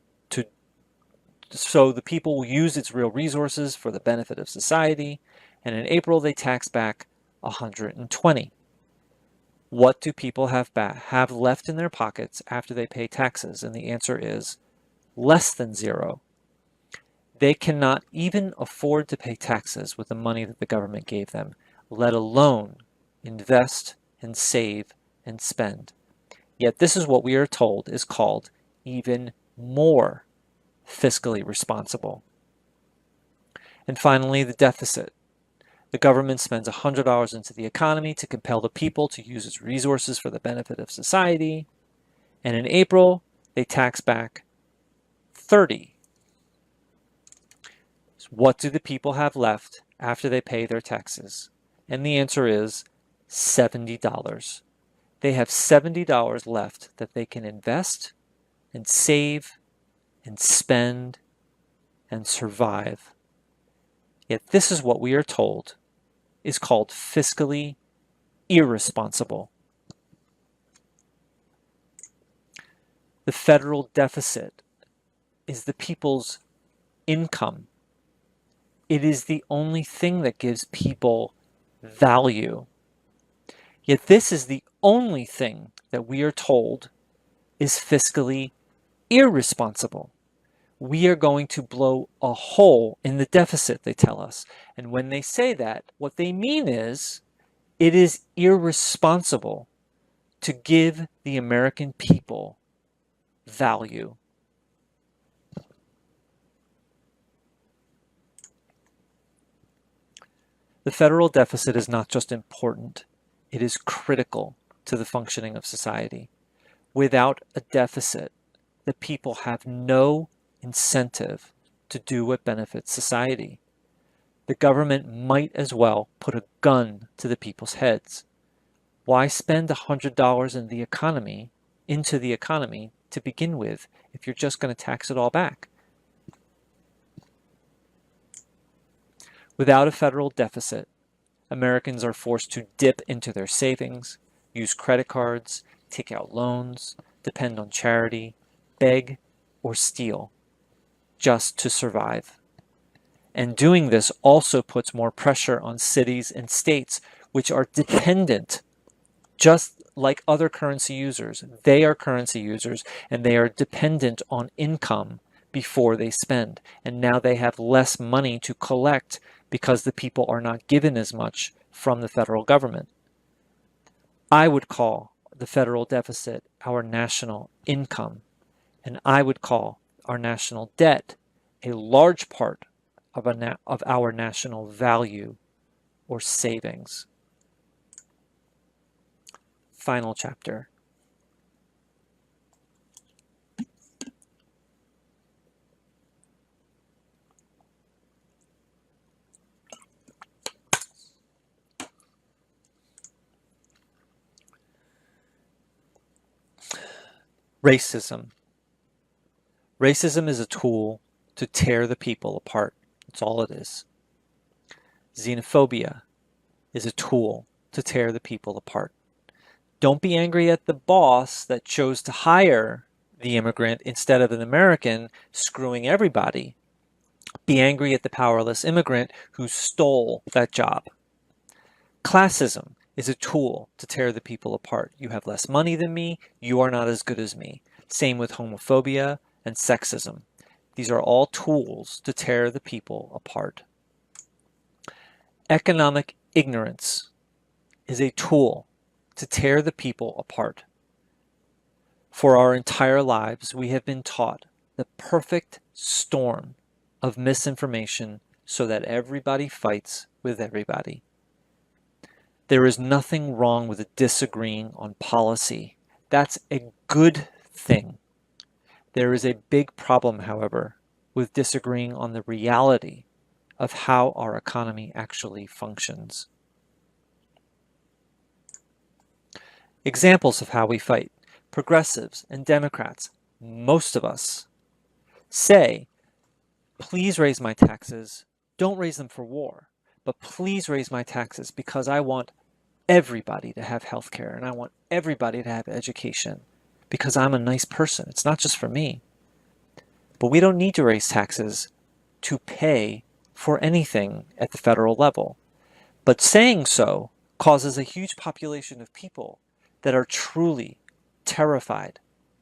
will use its real resources for the benefit of society, and in April they tax back $120. What do people have left in their pockets after they pay taxes? And the answer is less than zero. They cannot even afford to pay taxes with the money that the government gave them, let alone invest and save and spend. Yet this is what we are told is called even more fiscally responsible. And finally, the deficit. The government spends $100 into the economy to compel the people to use its resources for the benefit of society. And in April, they tax back $30. So what do the people have left after they pay their taxes? And the answer is $70. They have $70 left that they can invest and save and spend and survive. Yet this is what we are told is called fiscally irresponsible. The federal deficit is the people's income. It is the only thing that gives people value. Yet this is the only thing that we are told is fiscally irresponsible. We are going to blow a hole in the deficit, they tell us. And when they say that, what they mean is it is irresponsible to give the American people value. The federal deficit is not just important, it is critical to the functioning of society. Without a deficit, the people have no incentive to do what benefits society. The government might as well put a gun to the people's heads. Why spend $100 in the economy, into the economy to begin with, if you're just going to tax it all back? Without a federal deficit, Americans are forced to dip into their savings, use credit cards, take out loans, depend on charity, beg, or steal, just to survive. And doing this also puts more pressure on cities and states, which are dependent, just like other currency users. They are currency users, and they are dependent on income before they spend. And now they have less money to collect because the people are not given as much from the federal government. I would call the federal deficit our national income, and I would call our national debt a large part of our national value or savings. Final chapter. Racism. Racism is a tool to tear the people apart. That's all it is. Xenophobia is a tool to tear the people apart. Don't be angry at the boss that chose to hire the immigrant instead of an American, screwing everybody. Be angry at the powerless immigrant who stole that job. Classism is a tool to tear the people apart. You have less money than me, you are not as good as me. Same with homophobia and sexism. These are all tools to tear the people apart. Economic ignorance is a tool to tear the people apart. For our entire lives, we have been taught the perfect storm of misinformation so that everybody fights with everybody. There is nothing wrong with disagreeing on policy. That's a good thing. There is a big problem, however, with disagreeing on the reality of how our economy actually functions. Examples of how we fight. Progressives and Democrats, most of us, say, please raise my taxes. Don't raise them for war, but please raise my taxes because I want everybody to have health care and I want everybody to have education because I'm a nice person. It's not just for me. But we don't need to raise taxes to pay for anything at the federal level. But saying so causes a huge population of people that are truly terrified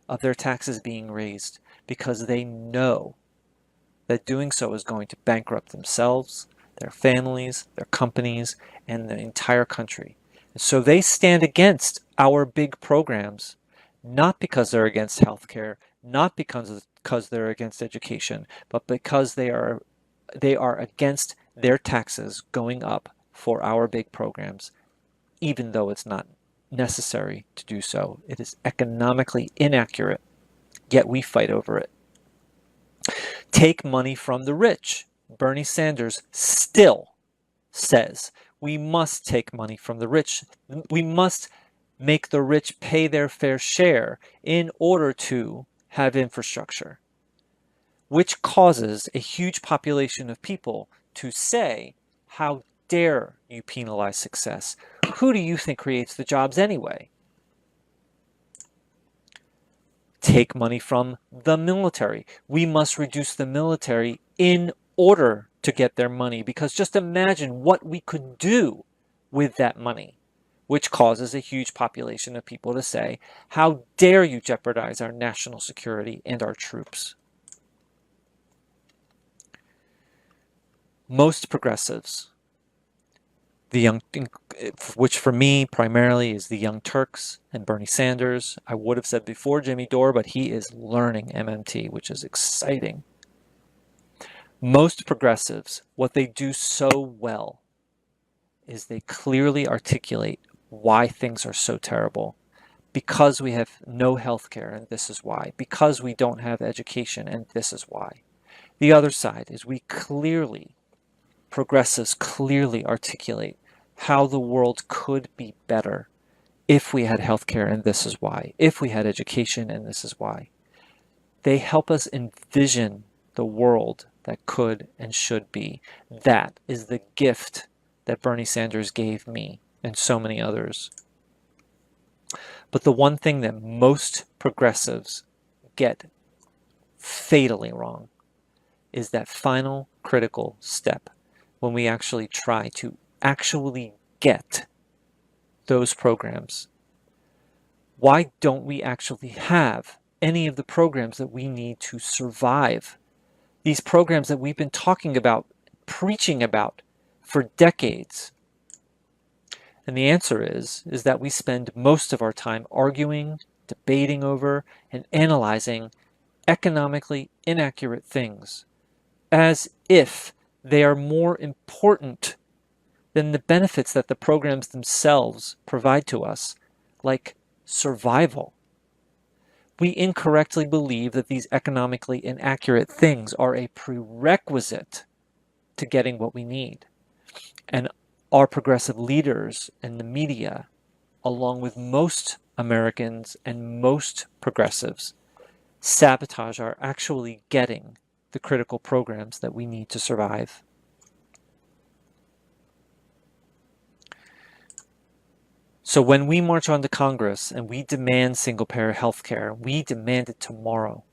of their taxes being raised because they know that doing so is going to bankrupt themselves, their families, their companies, and the entire country. And so they stand against our big programs, not because they're against healthcare, not because they're against education, but because they are against their taxes going up for our big programs, even though it's not necessary to do so. It is economically inaccurate, yet we fight over it. Take money from the rich. Bernie Sanders still says we must take money from the rich. We must make the rich pay their fair share in order to have infrastructure, which causes a huge population of people to say, how dare you penalize success? Who do you think creates the jobs anyway? Take money from the military. We must reduce the military in order to get their money, because just imagine what we could do with that money, which causes a huge population of people to say, how dare you jeopardize our national security and our troops? Most progressives, which for me primarily is the Young Turks and Bernie Sanders. I would have said before Jimmy Dore, but he is learning MMT, which is exciting. Most progressives, what they do so well is they clearly articulate why things are so terrible. Because we have no health care, and this is why. Because we don't have education, and this is why. The other side is progressives clearly articulate how the world could be better if we had healthcare, and this is why. If we had education, and this is why. They help us envision the world that could and should be. That is the gift that Bernie Sanders gave me and so many others. But the one thing that most progressives get fatally wrong is that final critical step when we actually try to actually get those programs. Why don't we actually have any of the programs that we need to survive? These programs that we've been talking about, preaching about for decades. And the answer is that we spend most of our time arguing, debating over, and analyzing economically inaccurate things as if they are more important than the benefits that the programs themselves provide to us, like survival. We incorrectly believe that these economically inaccurate things are a prerequisite to getting what we need. And our progressive leaders and the media, along with most Americans and most progressives, sabotage our actually getting the critical programs that we need to survive. So when we march onto Congress and we demand single-payer health care, we demand it tomorrow.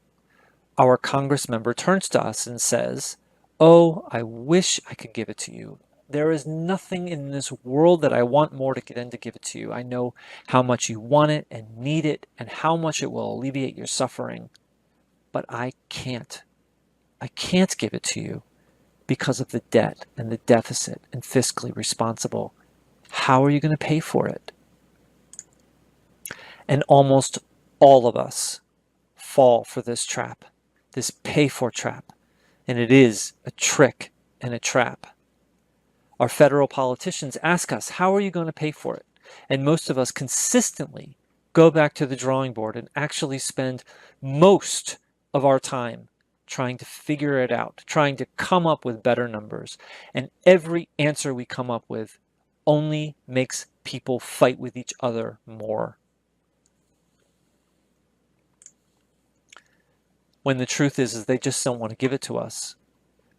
Our Congress member turns to us and says, "Oh, I wish I could give it to you. There is nothing in this world that I want more than to give it to you. I know how much you want it and need it and how much it will alleviate your suffering, but I can't. I can't give it to you because of the debt and the deficit and fiscally responsible. How are you going to pay for it?" And almost all of us fall for this trap, this pay for trap. And it is a trick and a trap. Our federal politicians ask us, how are you going to pay for it? And most of us consistently go back to the drawing board and actually spend most of our time trying to figure it out, trying to come up with better numbers. And every answer we come up with only makes people fight with each other more. When the truth is they just don't want to give it to us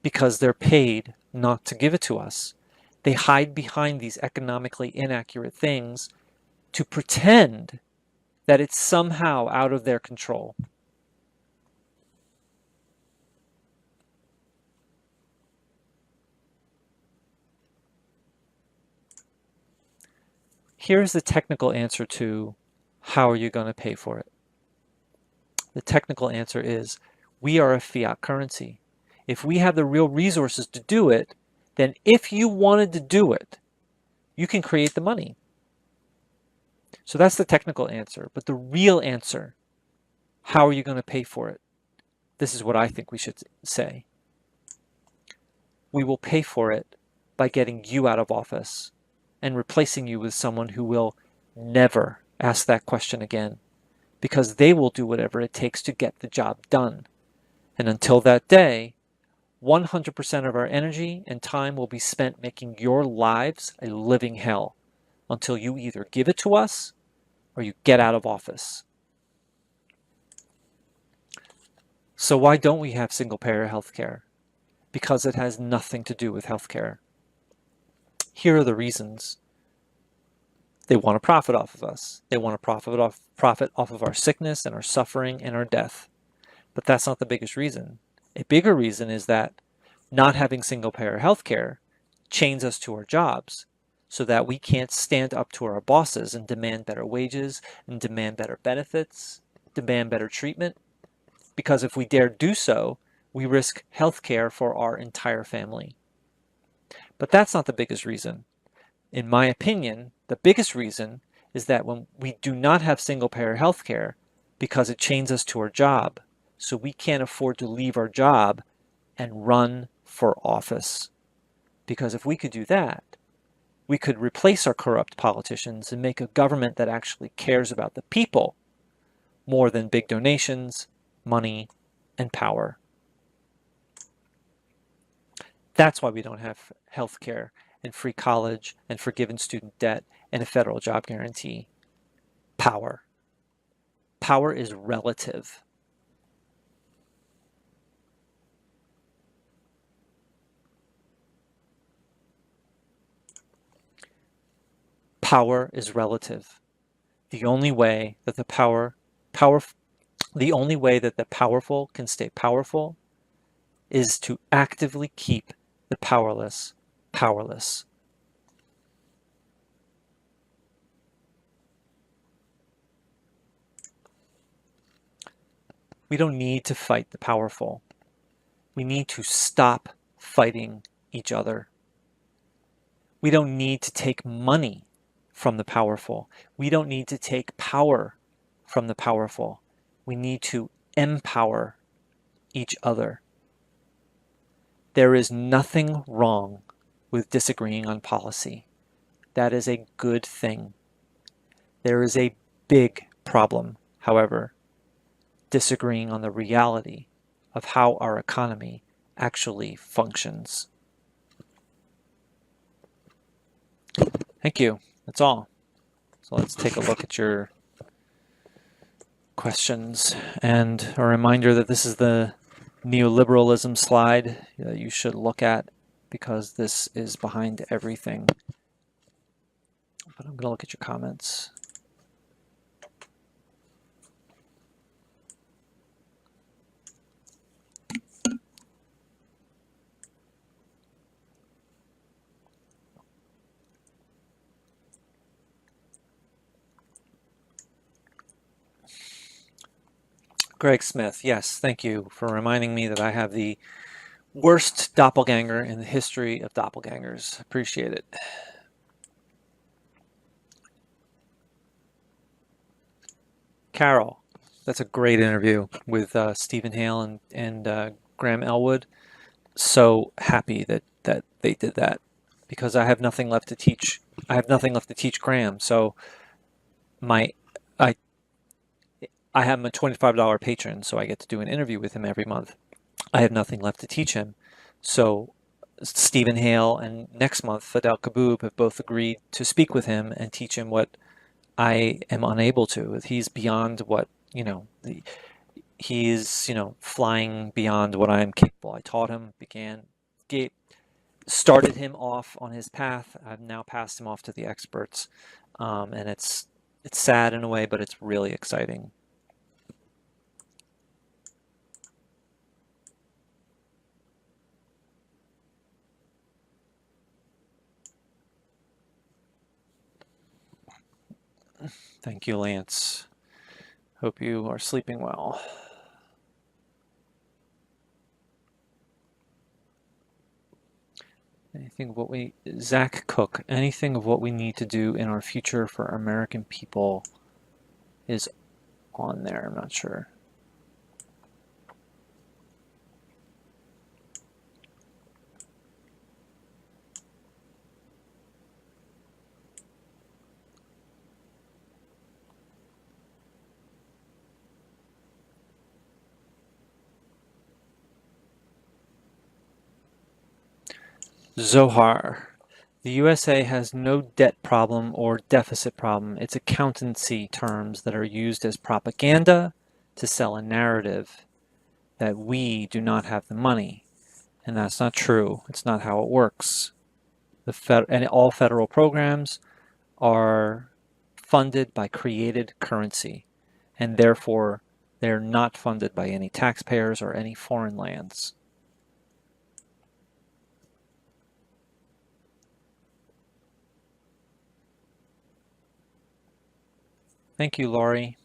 because they're paid not to give it to us. They hide behind these economically inaccurate things to pretend that it's somehow out of their control. Here's the technical answer to how are you going to pay for it? The technical answer is we are a fiat currency. If we have the real resources to do it, then if you wanted to do it, you can create the money. So that's the technical answer. But the real answer, how are you going to pay for it? This is what I think we should say. We will pay for it by getting you out of office and replacing you with someone who will never ask that question again, because they will do whatever it takes to get the job done. And until that day, 100% of our energy and time will be spent making your lives a living hell until you either give it to us or you get out of office. So why don't we have single-payer healthcare? Because it has nothing to do with healthcare. Here are the reasons. They want to profit off of us. They want to profit off of our sickness and our suffering and our death. But that's not the biggest reason. A bigger reason is that not having single-payer healthcare chains us to our jobs so that we can't stand up to our bosses and demand better wages and demand better benefits, demand better treatment. Because if we dare do so, we risk healthcare for our entire family. But that's not the biggest reason. In my opinion, the biggest reason is that when we do not have single-payer healthcare because it chains us to our job, so we can't afford to leave our job and run for office. Because if we could do that, we could replace our corrupt politicians and make a government that actually cares about the people more than big donations, money, and power. That's why we don't have health care and free college and forgiven student debt and a federal job guarantee. Power. Power is relative. Power is relative. The only way that the powerful can stay powerful is to actively keep the powerless powerless. We don't need to fight the powerful. We need to stop fighting each other. We don't need to take money from the powerful. We don't need to take power from the powerful. We need to empower each other. There is nothing wrong with disagreeing on policy. That is a good thing. There is a big problem, however, disagreeing on the reality of how our economy actually functions. Thank you. That's all. So let's take a look at your questions. And a reminder that this is the neoliberalism slide that you should look at, because this is behind everything. but I'm going to look at your comments. Greg Smith, yes, thank you for reminding me that I have the worst doppelganger in the history of doppelgangers. Appreciate it. Carol, that's a great interview with Stephen Hale and Graham Elwood. So happy that they did that because I have nothing left to teach. I have nothing left to teach Graham. So my I I have him a $25 patron, so I get to do an interview with him every month. I have nothing left to teach him. So Stephen Hale and next month Fidel Kaboub have both agreed to speak with him and teach him what I am unable to. He's beyond what, he is, flying beyond what I am capable. I taught him, started him off on his path. I've now passed him off to the experts. And it's sad in a way, but it's really exciting. Thank you, Lance. Hope you are sleeping well. Zach Cook, anything of what we need to do in our future for American people is on there. I'm not sure. Zohar. The USA has no debt problem or deficit problem. It's accountancy terms that are used as propaganda to sell a narrative that we do not have the money. And that's not true. It's not how it works. And all federal programs are funded by created currency, and therefore they're not funded by any taxpayers or any foreign lands. Thank you, Laurie.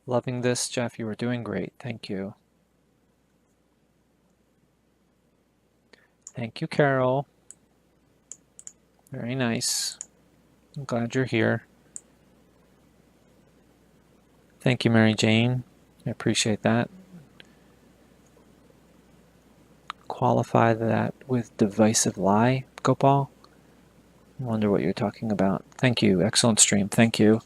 Loving this, Jeff. You are doing great. Thank you. Thank you, Carol. Very nice. I'm glad you're here. Thank you, Mary Jane. I appreciate that. Qualify that with divisive lie, Gopal. I wonder what you're talking about. Thank you. Excellent stream. Thank you.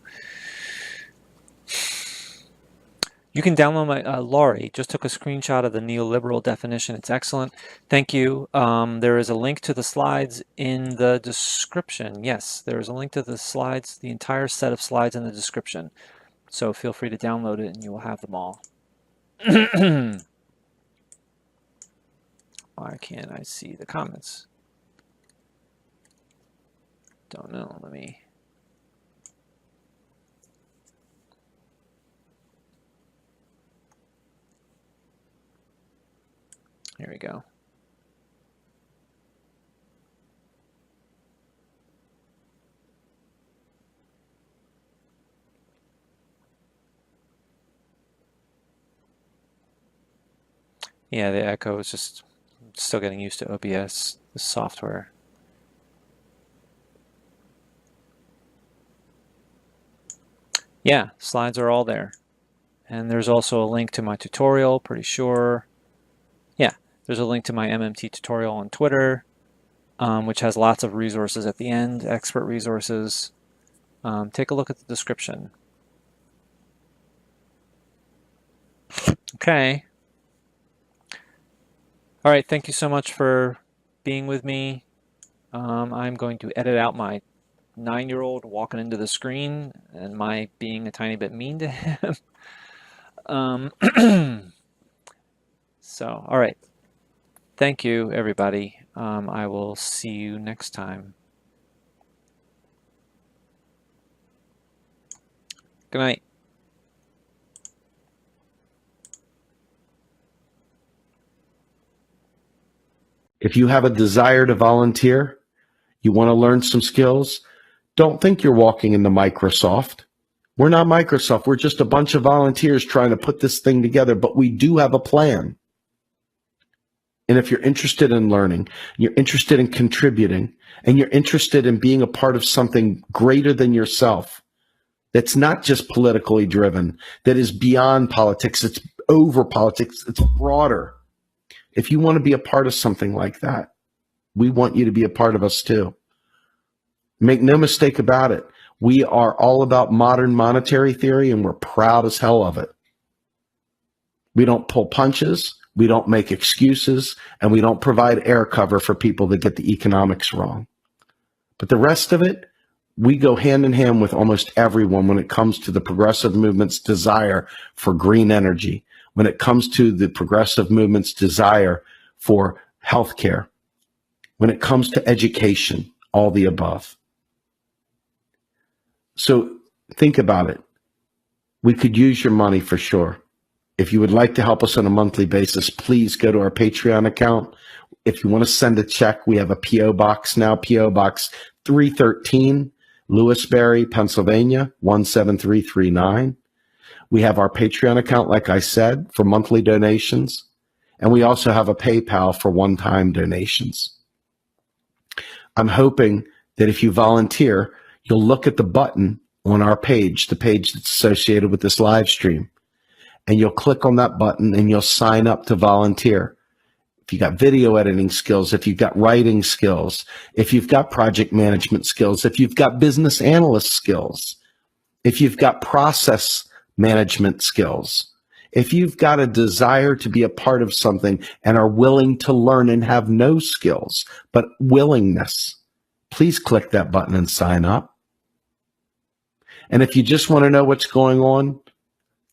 You can download my, Laurie just took a screenshot of the neoliberal definition. It's excellent. Thank you. There is a link to the slides in the description. Yes, there is a link to the slides, the entire set of slides in the description. So feel free to download it and you will have them all. Why can't I see the comments? Don't know. Let me... Here we go. Yeah, the echo is just still getting used to OBS, the software. Yeah, slides are all there. And there's also a link to my tutorial, pretty sure. Yeah, there's a link to my MMT tutorial on Twitter, which has lots of resources at the end, expert resources. Take a look at the description. Okay. All right, thank you so much for being with me. I'm going to edit out my 9-year-old walking into the screen and my being a tiny bit mean to him. So, all right. Thank you, everybody. I will see you next time. Good night. If you have a desire to volunteer, you want to learn some skills, don't think you're walking into Microsoft. We're not Microsoft. We're just a bunch of volunteers trying to put this thing together, but we do have a plan. And if you're interested in learning, you're interested in contributing, and you're interested in being a part of something greater than yourself, that's not just politically driven, that is beyond politics, it's over politics, it's broader. If you want to be a part of something like that, we want you to be a part of us too. Make no mistake about it. We are all about modern monetary theory, and we're proud as hell of it. We don't pull punches, we don't make excuses, and we don't provide air cover for people that get the economics wrong. But the rest of it, we go hand in hand with almost everyone when it comes to the progressive movement's desire for green energy, when it comes to the progressive movement's desire for healthcare, when it comes to education, all the above. So think about it. We could use your money for sure. If you would like to help us on a monthly basis, please go to our Patreon account. If you want to send a check, we have a P.O. Box now, P.O. Box 313, Lewisberry, Pennsylvania, 17339. We have our Patreon account, like I said, for monthly donations. And we also have a PayPal for one-time donations. I'm hoping that if you volunteer, you'll look at the button on our page, the page that's associated with this live stream, and you'll click on that button and you'll sign up to volunteer. If you've got video editing skills, if you've got writing skills, if you've got project management skills, if you've got business analyst skills, if you've got process management skills, if you've got a desire to be a part of something and are willing to learn and have no skills, but willingness, please click that button and sign up. And if you just want to know what's going on,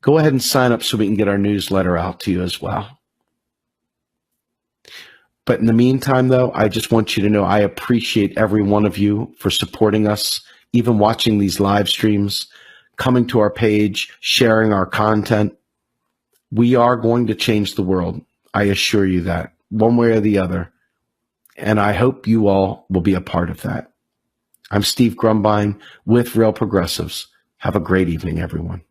go ahead and sign up so we can get our newsletter out to you as well. But in the meantime, though, I just want you to know I appreciate every one of you for supporting us, even watching these live streams, coming to our page, sharing our content. We are going to change the world. I assure you that, one way or the other. And I hope you all will be a part of that. I'm Steve Grumbine with Real Progressives. Have a great evening, everyone.